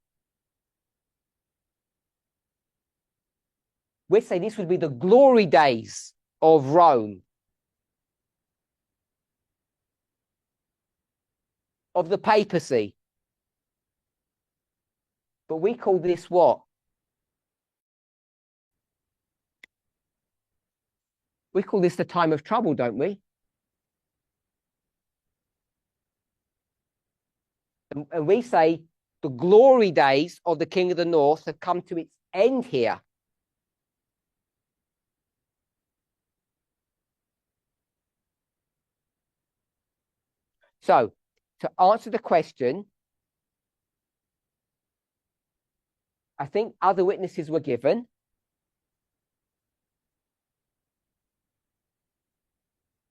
we'd say this would be the glory days of Rome, of the papacy. But we call this what? We call this the time of trouble, don't we? And we say the glory days of the King of the North have come to its end here. So, to answer the question, I think other witnesses were given.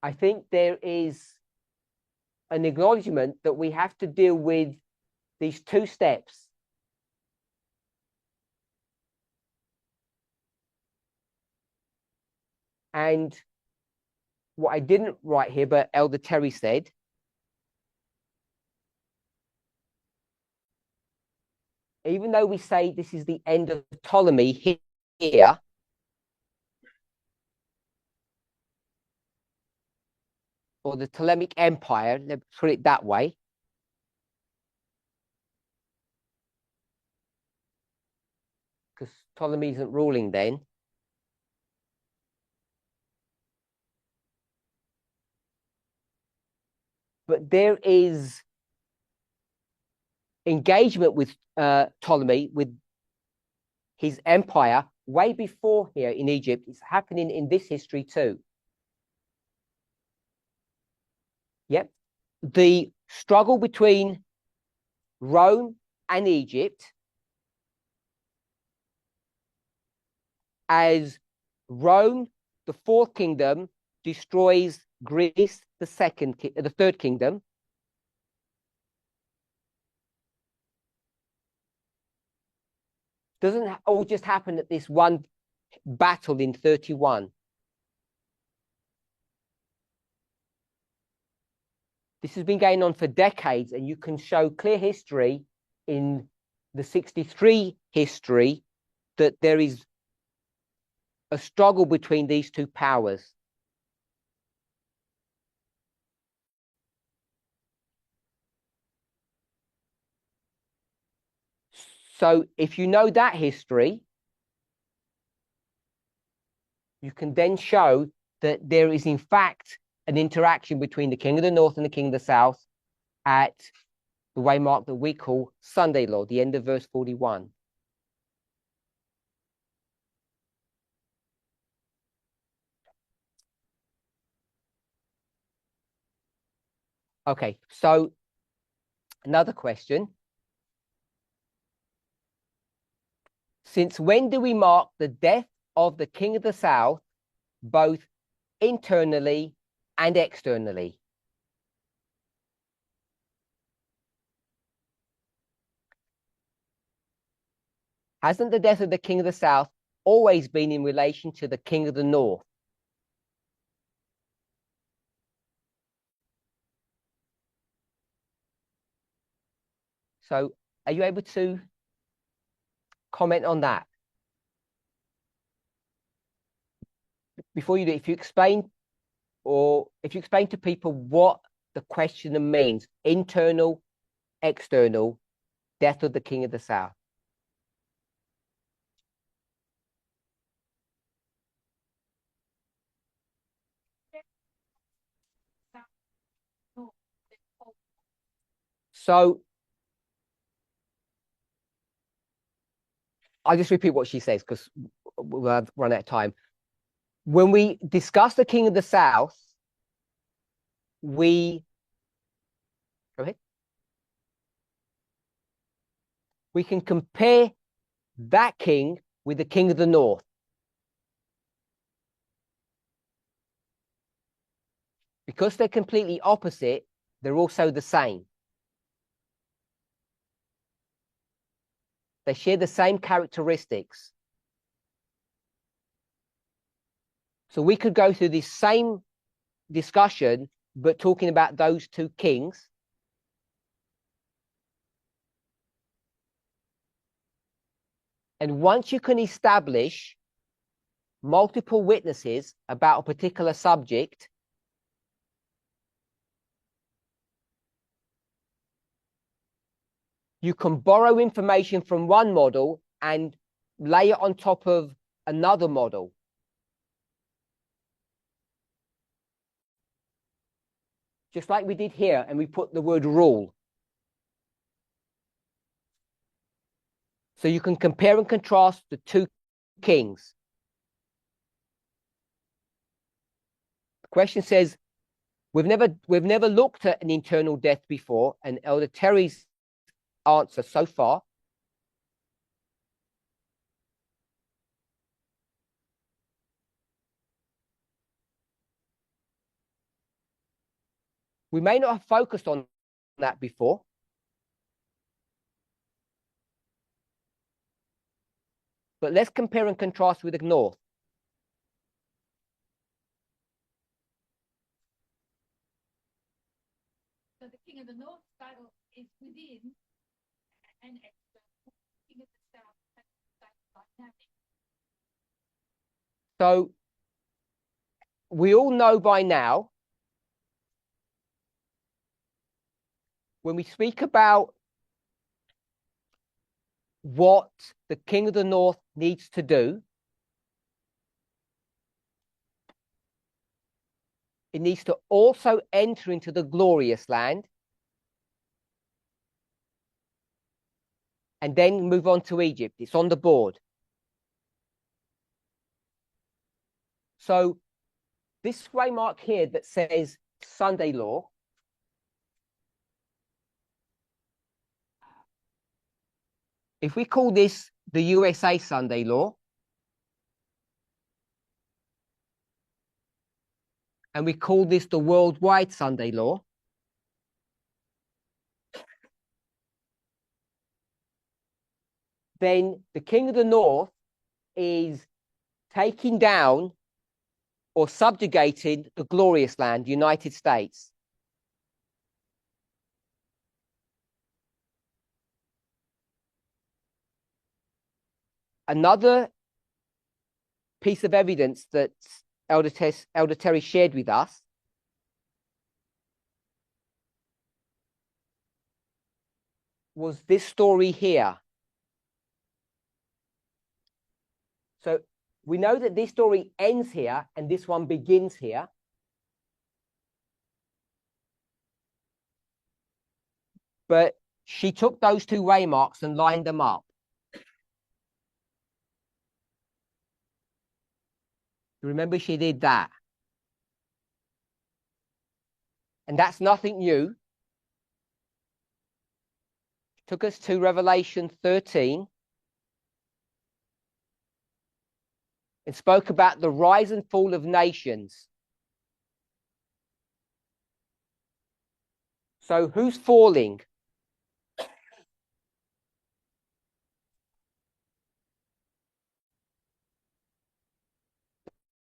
I think there is an acknowledgement that we have to deal with these two steps. And what I didn't write here, but Elder Terry said, even though we say this is the end of Ptolemy here, or the Ptolemaic Empire, let's put it that way, because Ptolemy isn't ruling then. But there is engagement with Ptolemy, with his empire, way before here in Egypt. It's happening in this history too. Yep. The struggle between Rome and Egypt, as Rome, the fourth kingdom, destroys Greece, the third kingdom. Doesn't all just happen at this one battle in 31. This has been going on for decades, and you can show clear history in the 63 history that there is a struggle between these two powers. So if you know that history, you can then show that there is in fact an interaction between the king of the north and the king of the south at the waymark that we call Sunday law, the end of verse 41. Okay, so another question. Since when do we mark the death of the king of the south, both internally and externally? Hasn't the death of the king of the south always been in relation to the king of the north? So are you able to comment on that? Before you do, if you explain to people what the question means, internal, external, death of the king of the south. So I'll just repeat what she says because we'll have run out of time. When we discuss the king of the south, we go ahead. We can compare that king with the king of the north. Because they're completely opposite, they're also the same. They share the same characteristics. So we could go through this same discussion, but talking about those two kings. And once you can establish multiple witnesses about a particular subject, you can borrow information from one model and lay it on top of another model. Just like we did here, and we put the word rule. So you can compare and contrast the two kings. The question says, we've never looked at an internal death before, and Elder Terry's answer so far we may not have focused on that before, but let's compare and contrast with the north. So the king of the north battle is within and external. The king of the south has the same dynamic. So we all know by now, when we speak about what the King of the North needs to do. It needs to also enter into the glorious land and then move on to Egypt. It's on the board. So this grey mark here that says Sunday law, if we call this the USA Sunday law, and we call this the worldwide Sunday law, then the King of the North is taking down or subjugating the glorious land, United States. Another piece of evidence that Elder Terry shared with us was this story here. So we know that this story ends here and this one begins here. But she took those two waymarks and lined them up. Remember, she did that. And that's nothing new. Took us to Revelation 13 and spoke about the rise and fall of nations. So who's falling?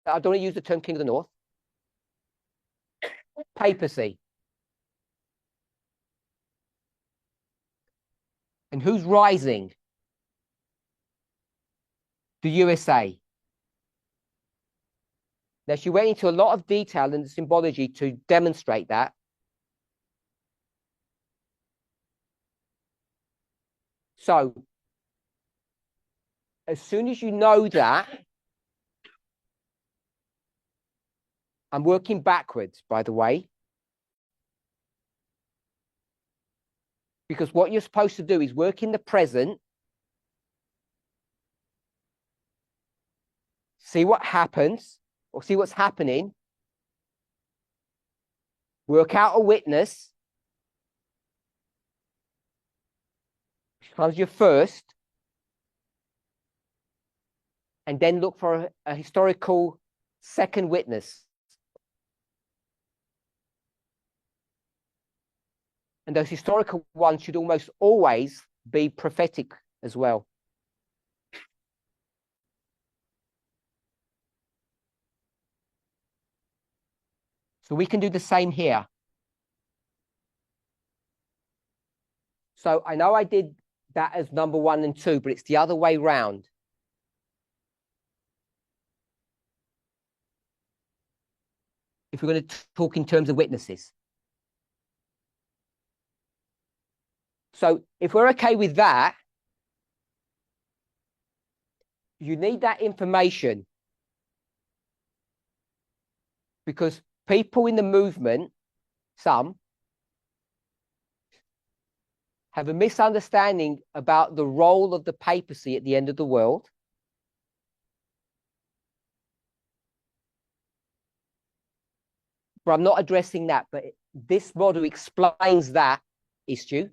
I don't want to use the term King of the North. Papacy. And who's rising? The USA. Now, she went into a lot of detail in the symbology to demonstrate that. So, as soon as you know that, I'm working backwards, by the way, because what you're supposed to do is work in the present, see what happens, or see what's happening, work out a witness, which comes your first, and then look for a historical second witness. And those historical ones should almost always be prophetic as well. So we can do the same here. So I know I did that as number 1 and 2, but it's the other way round. If we're going to talk in terms of witnesses. So if we're okay with that, you need that information because people in the movement, some, have a misunderstanding about the role of the papacy at the end of the world. But I'm not addressing that, but this model explains that issue.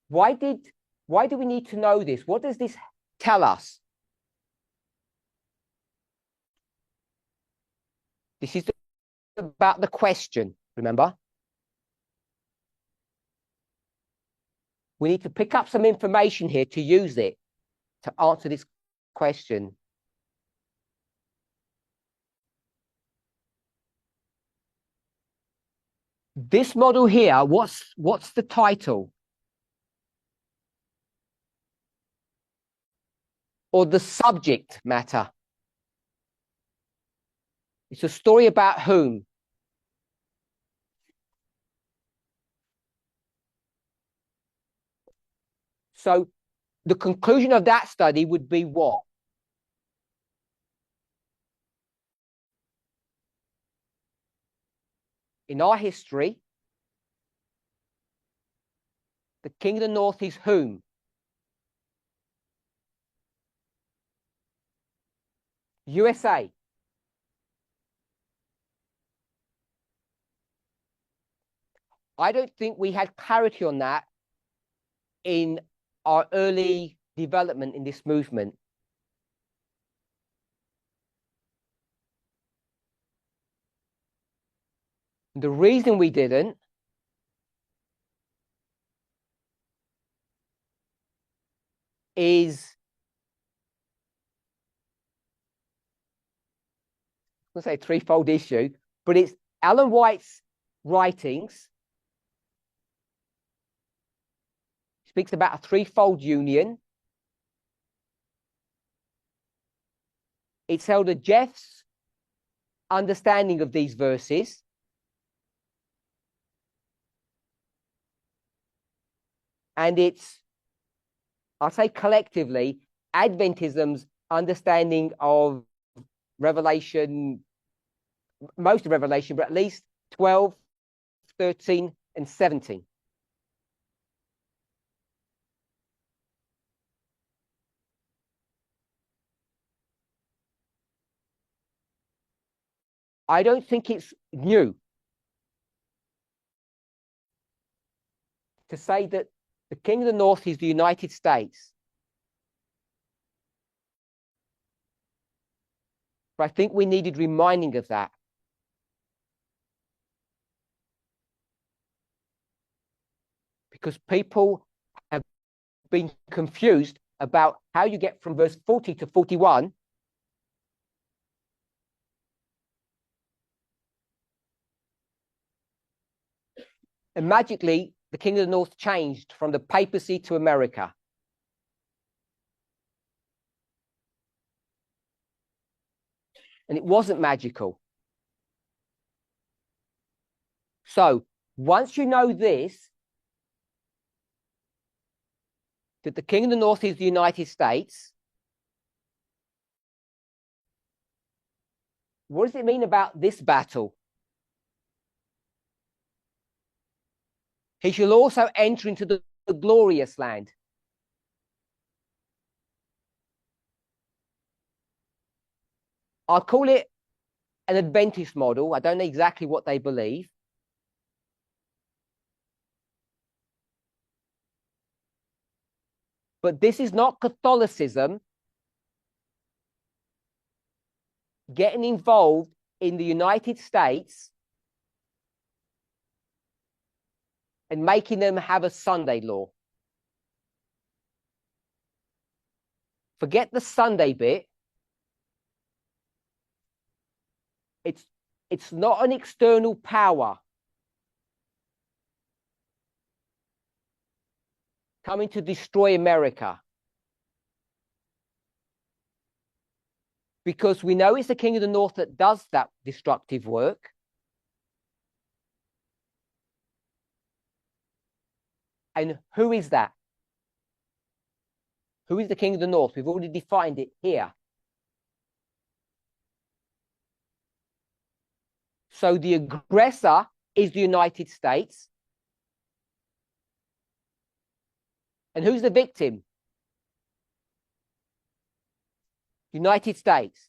Why do we need to know this? What does this tell us? This is about the question, remember? We need to pick up some information here to use it to answer this question. This model here, what's the title? Or the subject matter? It's a story about whom? So the conclusion of that study would be what? In our history, the king of the north is whom? USA. I don't think we had clarity on that in our early development in this movement. The reason we didn't is, I'm going to say threefold issue, but it's Ellen White's writings speaks about a threefold union. It's Elder Jeff's understanding of these verses. And it's, I'll say collectively, Adventism's understanding of Revelation, most of Revelation, but at least 12, 13, and 17. I don't think it's new to say that the king of the north is the United States. But I think we needed reminding of that. Because people have been confused about how you get from verse 40 to 41 and magically the king of the north changed from the papacy to America. And it wasn't magical. So once you know this, that the king of the north is the United States, what does it mean about this battle? He shall also enter into the glorious land. I'll call it an Adventist model. I don't know exactly what they believe. But this is not Catholicism getting involved in the United States and making them have a Sunday law. Forget the Sunday bit. It's not an external power coming to destroy America. Because we know it's the king of the north that does that destructive work. And who is that? Who is the king of the north? We've already defined it here. So the aggressor is the United States. And who's the victim? United States.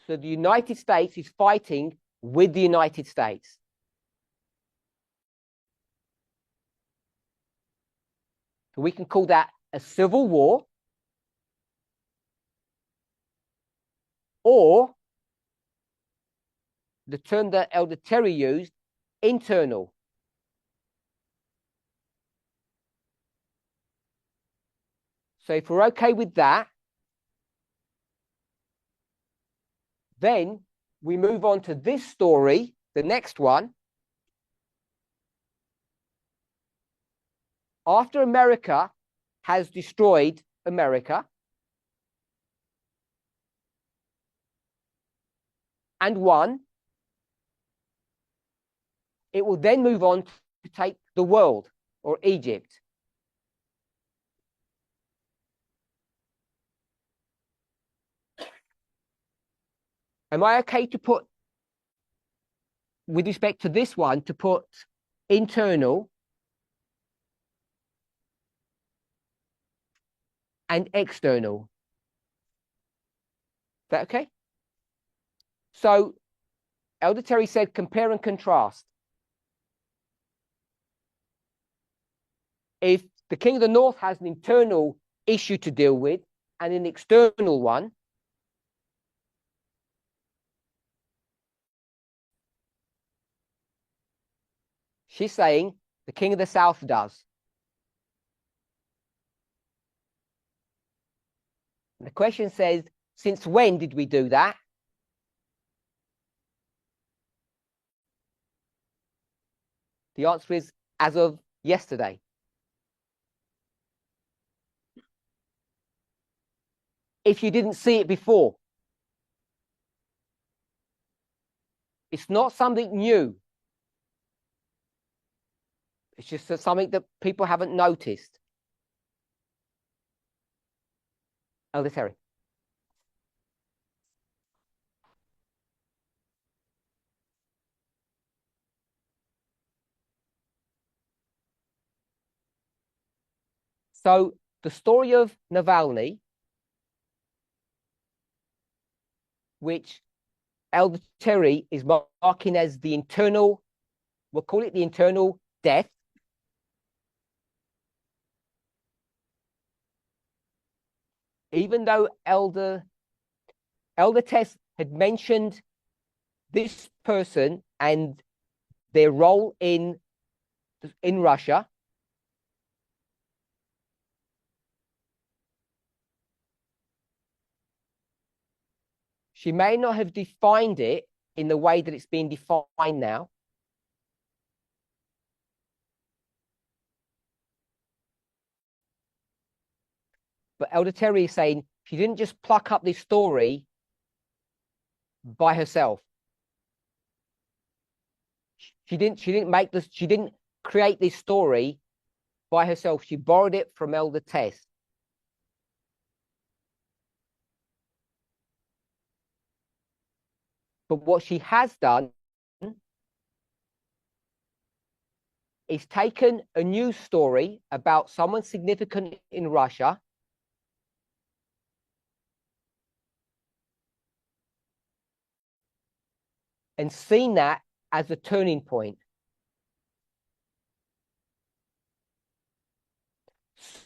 So the United States is fighting with the United States. So we can call that a civil war, or the term that Elder Terry used, internal. So if we're okay with that, then we move on to this story, the next one. After America has destroyed America and won, it will then move on to take the world, or Egypt. Am I okay to put, with respect to this one, to put internal and external? Is that okay? So Elder Terry said compare and contrast. If the King of the North has an internal issue to deal with and an external one, she's saying the King of the South does. And the question says, since when did we do that? The answer is as of yesterday. If you didn't see it before, it's not something new. It's just something that people haven't noticed. Elder Terry. So the story of Navalny, which Elder Terry is marking as the internal, we'll call it the internal death. Even though Elder Tess had mentioned this person and their role in Russia, she may not have defined it in the way that it's being defined now. But Elder Terry is saying she didn't just pluck up this story by herself. She didn't make this, she didn't create this story by herself. She borrowed it from Elder Tess. But what she has done is taken a news story about someone significant in Russia and seen that as a turning point.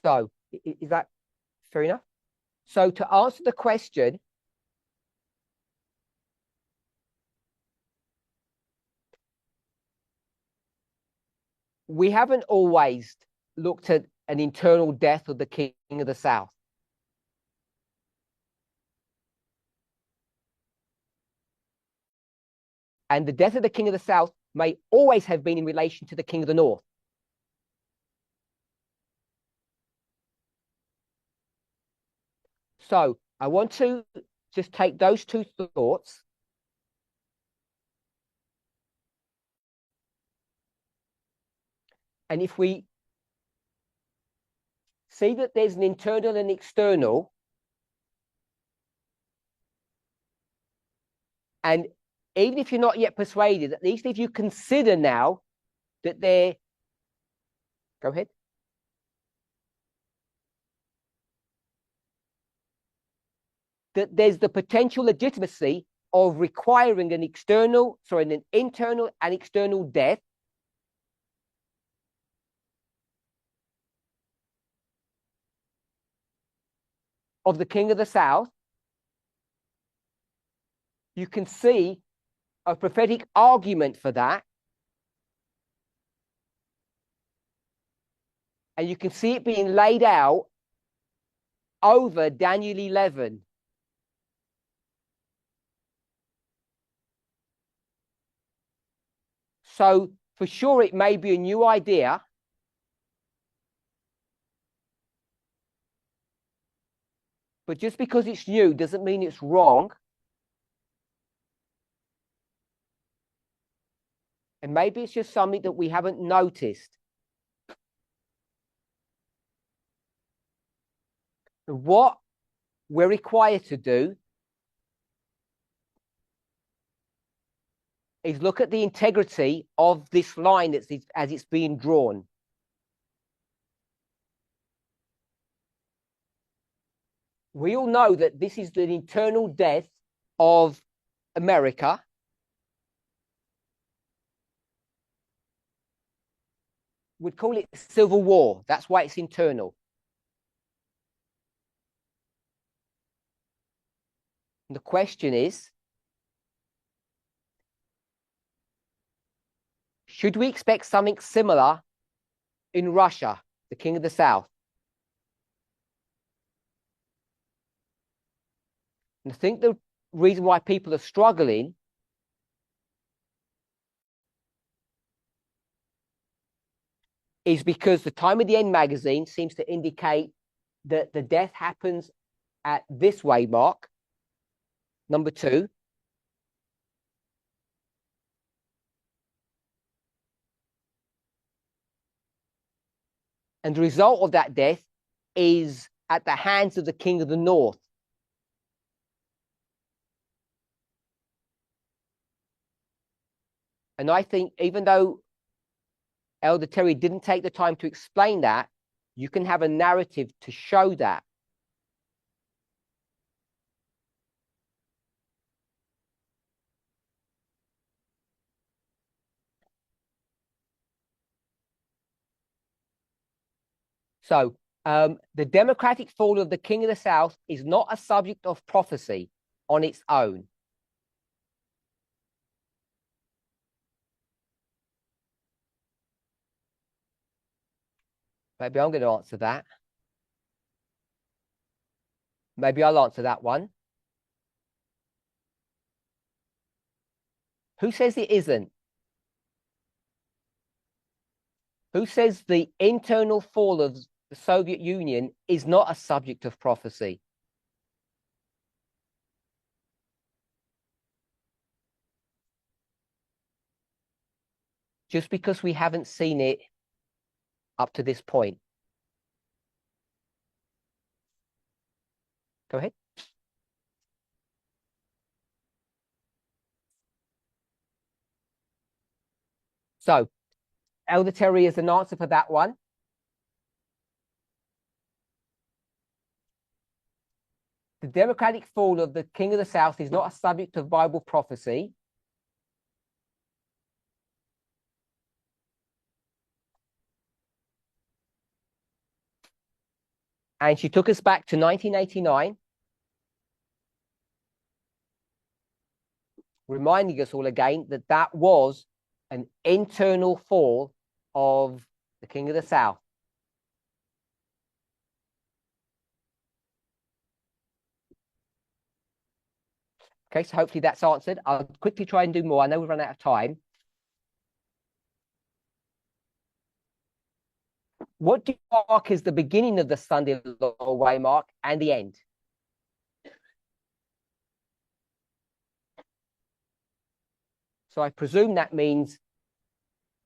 So, is that fair enough? So, to answer the question, we haven't always looked at an internal death of the King of the South. And the death of the King of the South may always have been in relation to the King of the North. So I want to just take those two thoughts and if we see that there's an internal and external, and even if you're not yet persuaded, at least if you consider now that they're, go ahead. That there's the potential legitimacy of requiring an internal and external death of the King of the South, you can see a prophetic argument for that. And you can see it being laid out over Daniel 11. So for sure, it may be a new idea. But just because it's new doesn't mean it's wrong. And maybe it's just something that we haven't noticed. What we're required to do is look at the integrity of this line as it's being drawn. We all know that this is the internal death of America. We'd call it civil war. That's why it's internal. And the question is, should we expect something similar in Russia, the King of the South? And I think the reason why people are struggling is because the Time of the End magazine seems to indicate that the death happens at this waymark, number 2. And the result of that death is at the hands of the King of the North. And I think even though Elder Terry didn't take the time to explain that, you can have a narrative to show that. So the democratic fall of the King of the South is not a subject of prophecy on its own. Maybe I'm going to answer that. Maybe I'll answer that one. Who says it isn't? Who says the internal fall of the Soviet Union is not a subject of prophecy? Just because we haven't seen it up to this point. Go ahead. So, Elder Terry is an answer for that one. The democratic fall of the King of the South is not a subject of Bible prophecy. And she took us back to 1989, reminding us all again that that was an internal fall of the King of the South. Okay, so hopefully that's answered. I'll quickly try and do more. I know we've run out of time. What do you mark as the beginning of the Sunday law waymark and the end? So I presume that means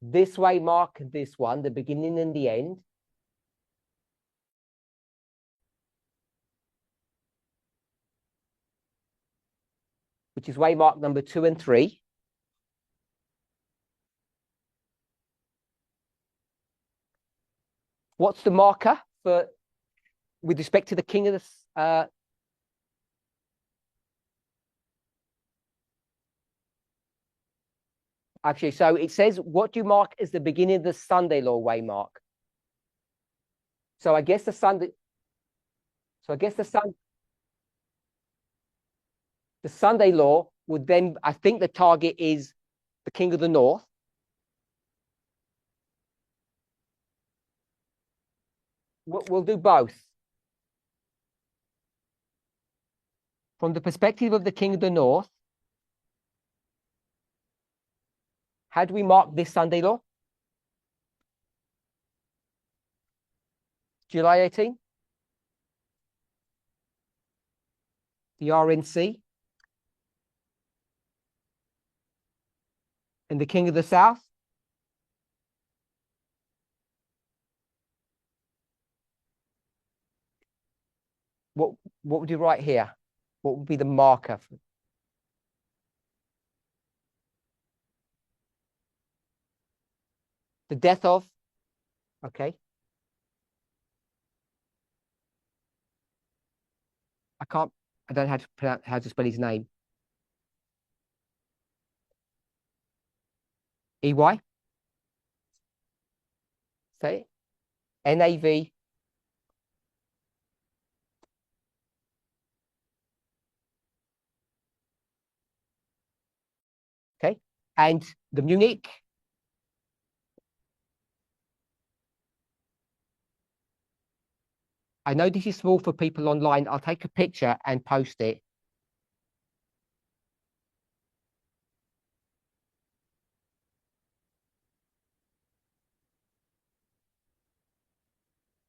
this waymark and this one, the beginning and the end. Which is waymark number 2 and 3. What's the marker for with respect to the King of the actually, so it says, what do you mark as the beginning of the Sunday law waymark? So I guess the Sunday. So I guess the Sunday law would then, I think the target is the King of the North. We'll do both. From the perspective of the King of the North, how do we mark this Sunday law? July 18? The RNC? And the King of the South? What would you write here? What would be the marker? The death of, okay. I don't know how to pronounce, how to spell his name. EY? Say it. NAV. Okay. And the Munich. I know this is small for people online. I'll take a picture and post it.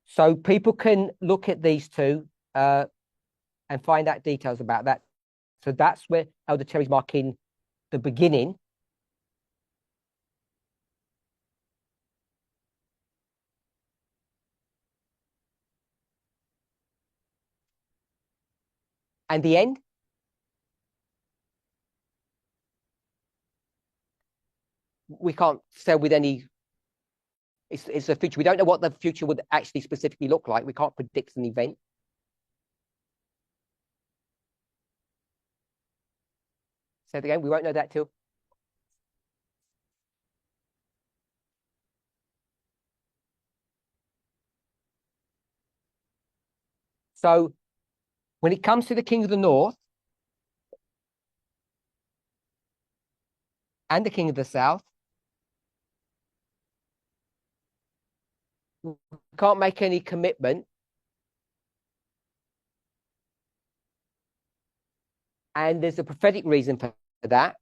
So people can look at these two and find out details about that. So that's where Elder Terry's marking the beginning. And the end. We can't say with any. It's the future. We don't know what the future would actually specifically look like. We can't predict an event. Say it again. We won't know that till. So when it comes to the King of the North and the King of the South, we can't make any commitment. And there's a prophetic reason for that.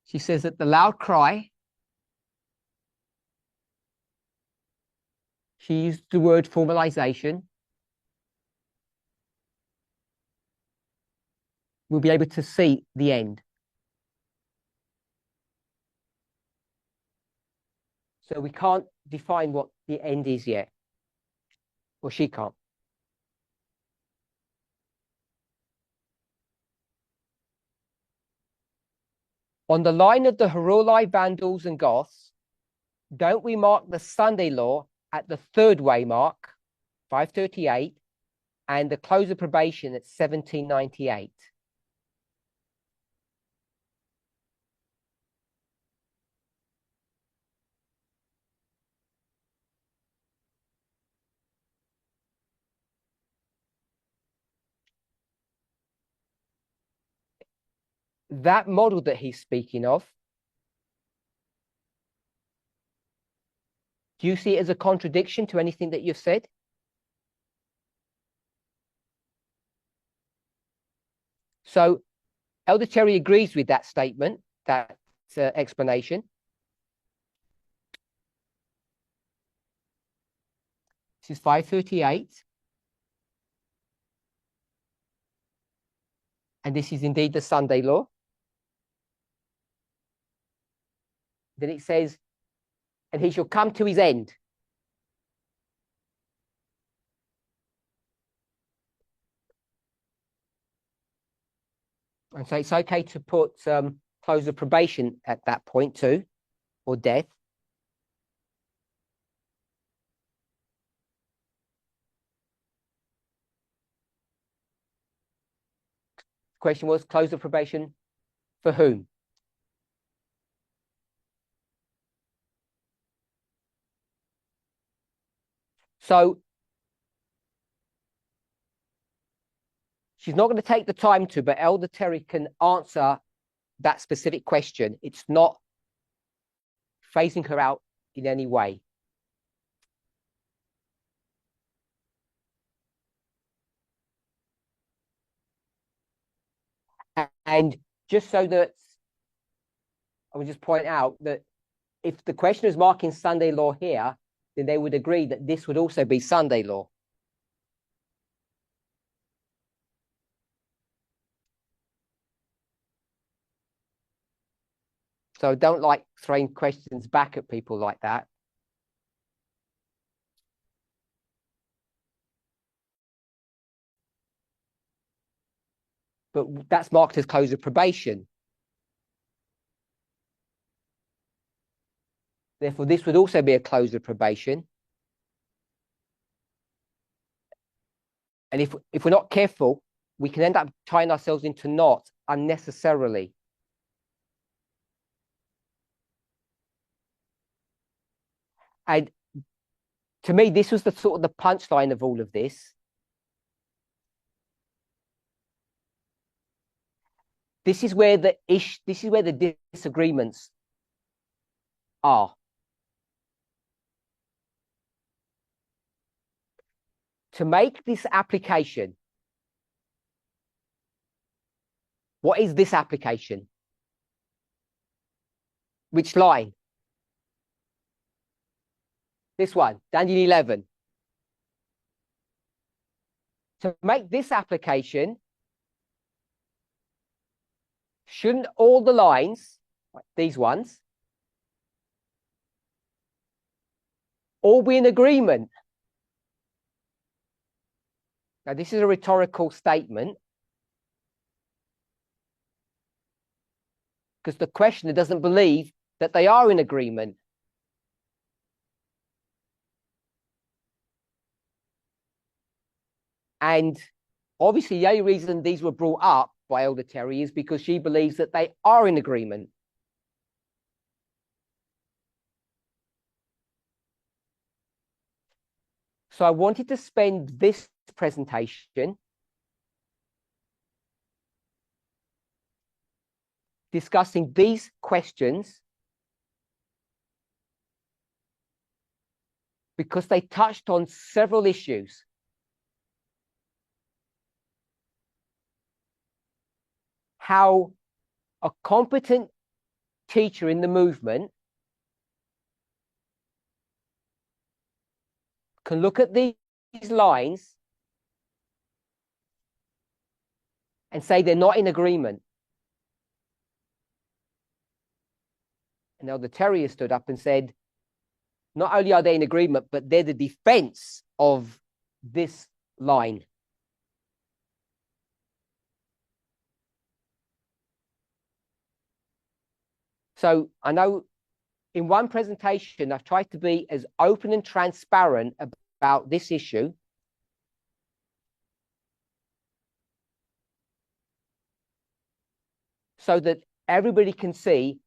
She says that the loud cry, she used the word formalization, we'll be able to see the end. So we can't define what the end is yet. Or she can't. On the line of the Heruli, Vandals, and Goths, don't we mark the Sunday law at the third way mark, 538, and the close of probation at 1798? That model that he's speaking of, do you see it as a contradiction to anything that you've said? So Elder Terry agrees with that statement, that explanation. This is 538. And this is indeed the Sunday law. Then it says, and he shall come to his end. And so it's okay to put close of probation at that point too, or death. The question was close of probation for whom? So she's not going to take the time to, but Elder Terry can answer that specific question. It's not phasing her out in any way. And just so that I would just point out that if the question is marking Sunday law here, then they would agree that this would also be Sunday law. So I don't like throwing questions back at people like that. But that's marked as close of probation. Therefore, this would also be a closed with probation. And if we're not careful, we can end up tying ourselves into knots unnecessarily. And to me, this was the sort of the punchline of all of this. This is where the disagreements are. To make this application, what is this application? Which line? This one, Daniel 11. To make this application, shouldn't all the lines, these ones, all be in agreement? Now, this is a rhetorical statement because the questioner doesn't believe that they are in agreement. And obviously, the only reason these were brought up by Elder Terry is because she believes that they are in agreement. So I wanted to spend this presentation discussing these questions because they touched on several issues. How a competent teacher in the movement can look at these lines and say they're not in agreement. And Elder Terry stood up and said, not only are they in agreement, but they're the defense of this line. So I know in one presentation, I've tried to be as open and transparent about this issue. So that everybody can see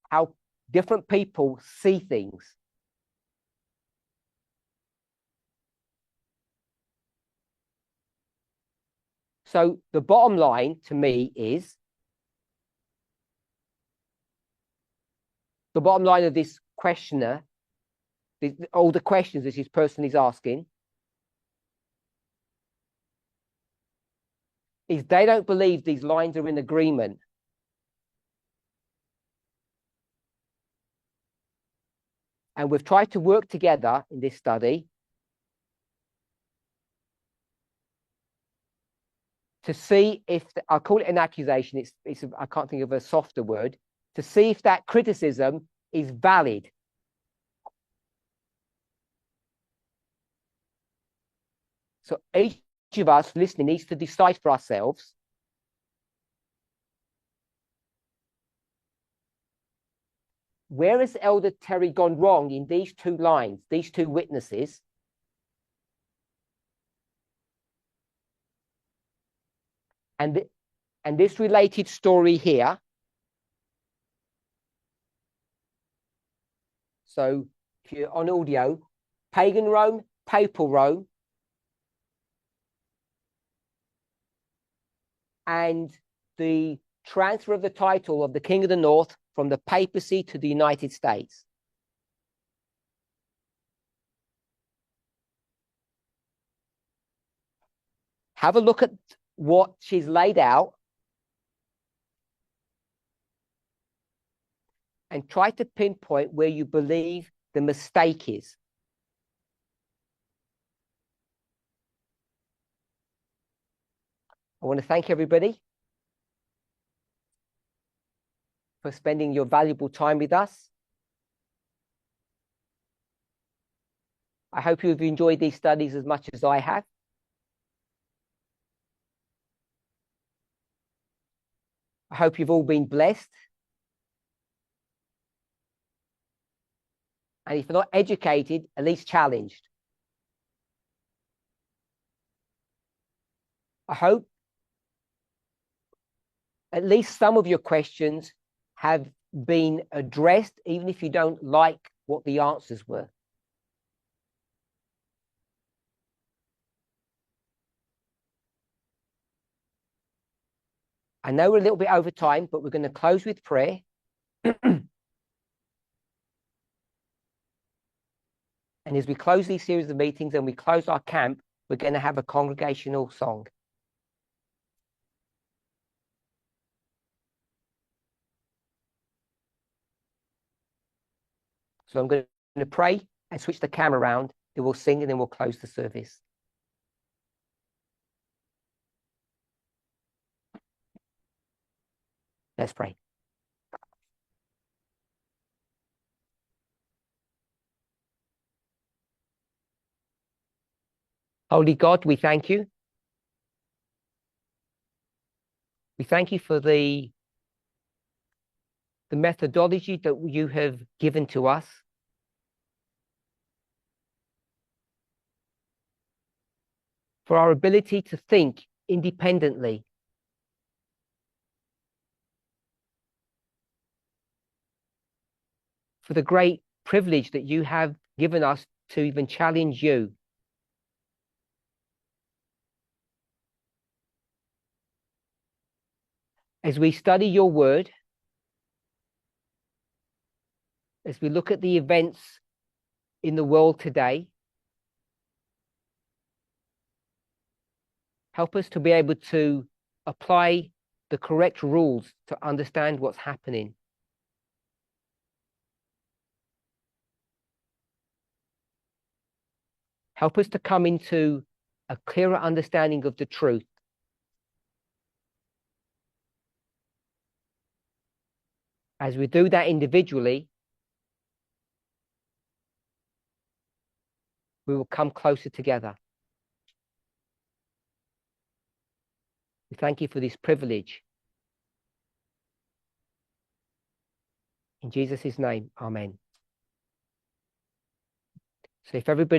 how different people see things. So the bottom line to me is, the bottom line of this questioner, all the questions that this person is asking, is they don't believe these lines are in agreement. And we've tried to work together in this study to see if, I'll call it an accusation, I can't think of a softer word, to see if that criticism is valid. So each of us listening needs to decide for ourselves where has Elder Terry gone wrong in these two lines, these two witnesses? And this related story here. So if you're on audio, pagan Rome, papal Rome, and the transfer of the title of the King of the North from the papacy to the United States. Have a look at what she's laid out and try to pinpoint where you believe the mistake is. I want to thank everybody for spending your valuable time with us. I hope you've enjoyed these studies as much as I have. I hope you've all been blessed. And if you're not educated, at least challenged. I hope at least some of your questions have been addressed, even if you don't like what the answers were. I know we're a little bit over time, but we're going to close with prayer. And as we close these series of meetings and we close our camp, we're going to have a congregational song. So I'm going to pray and switch the camera around. Then we'll sing and then we'll close the service. Let's pray. Holy God, we thank you. We thank you for the methodology that you have given to us. For our ability to think independently. For the great privilege that you have given us to even challenge you. As we study your word, as we look at the events in the world today, help us to be able to apply the correct rules to understand what's happening. Help us to come into a clearer understanding of the truth. As we do that individually, we will come closer together. We thank you for this privilege. In Jesus' name, amen. So if everybody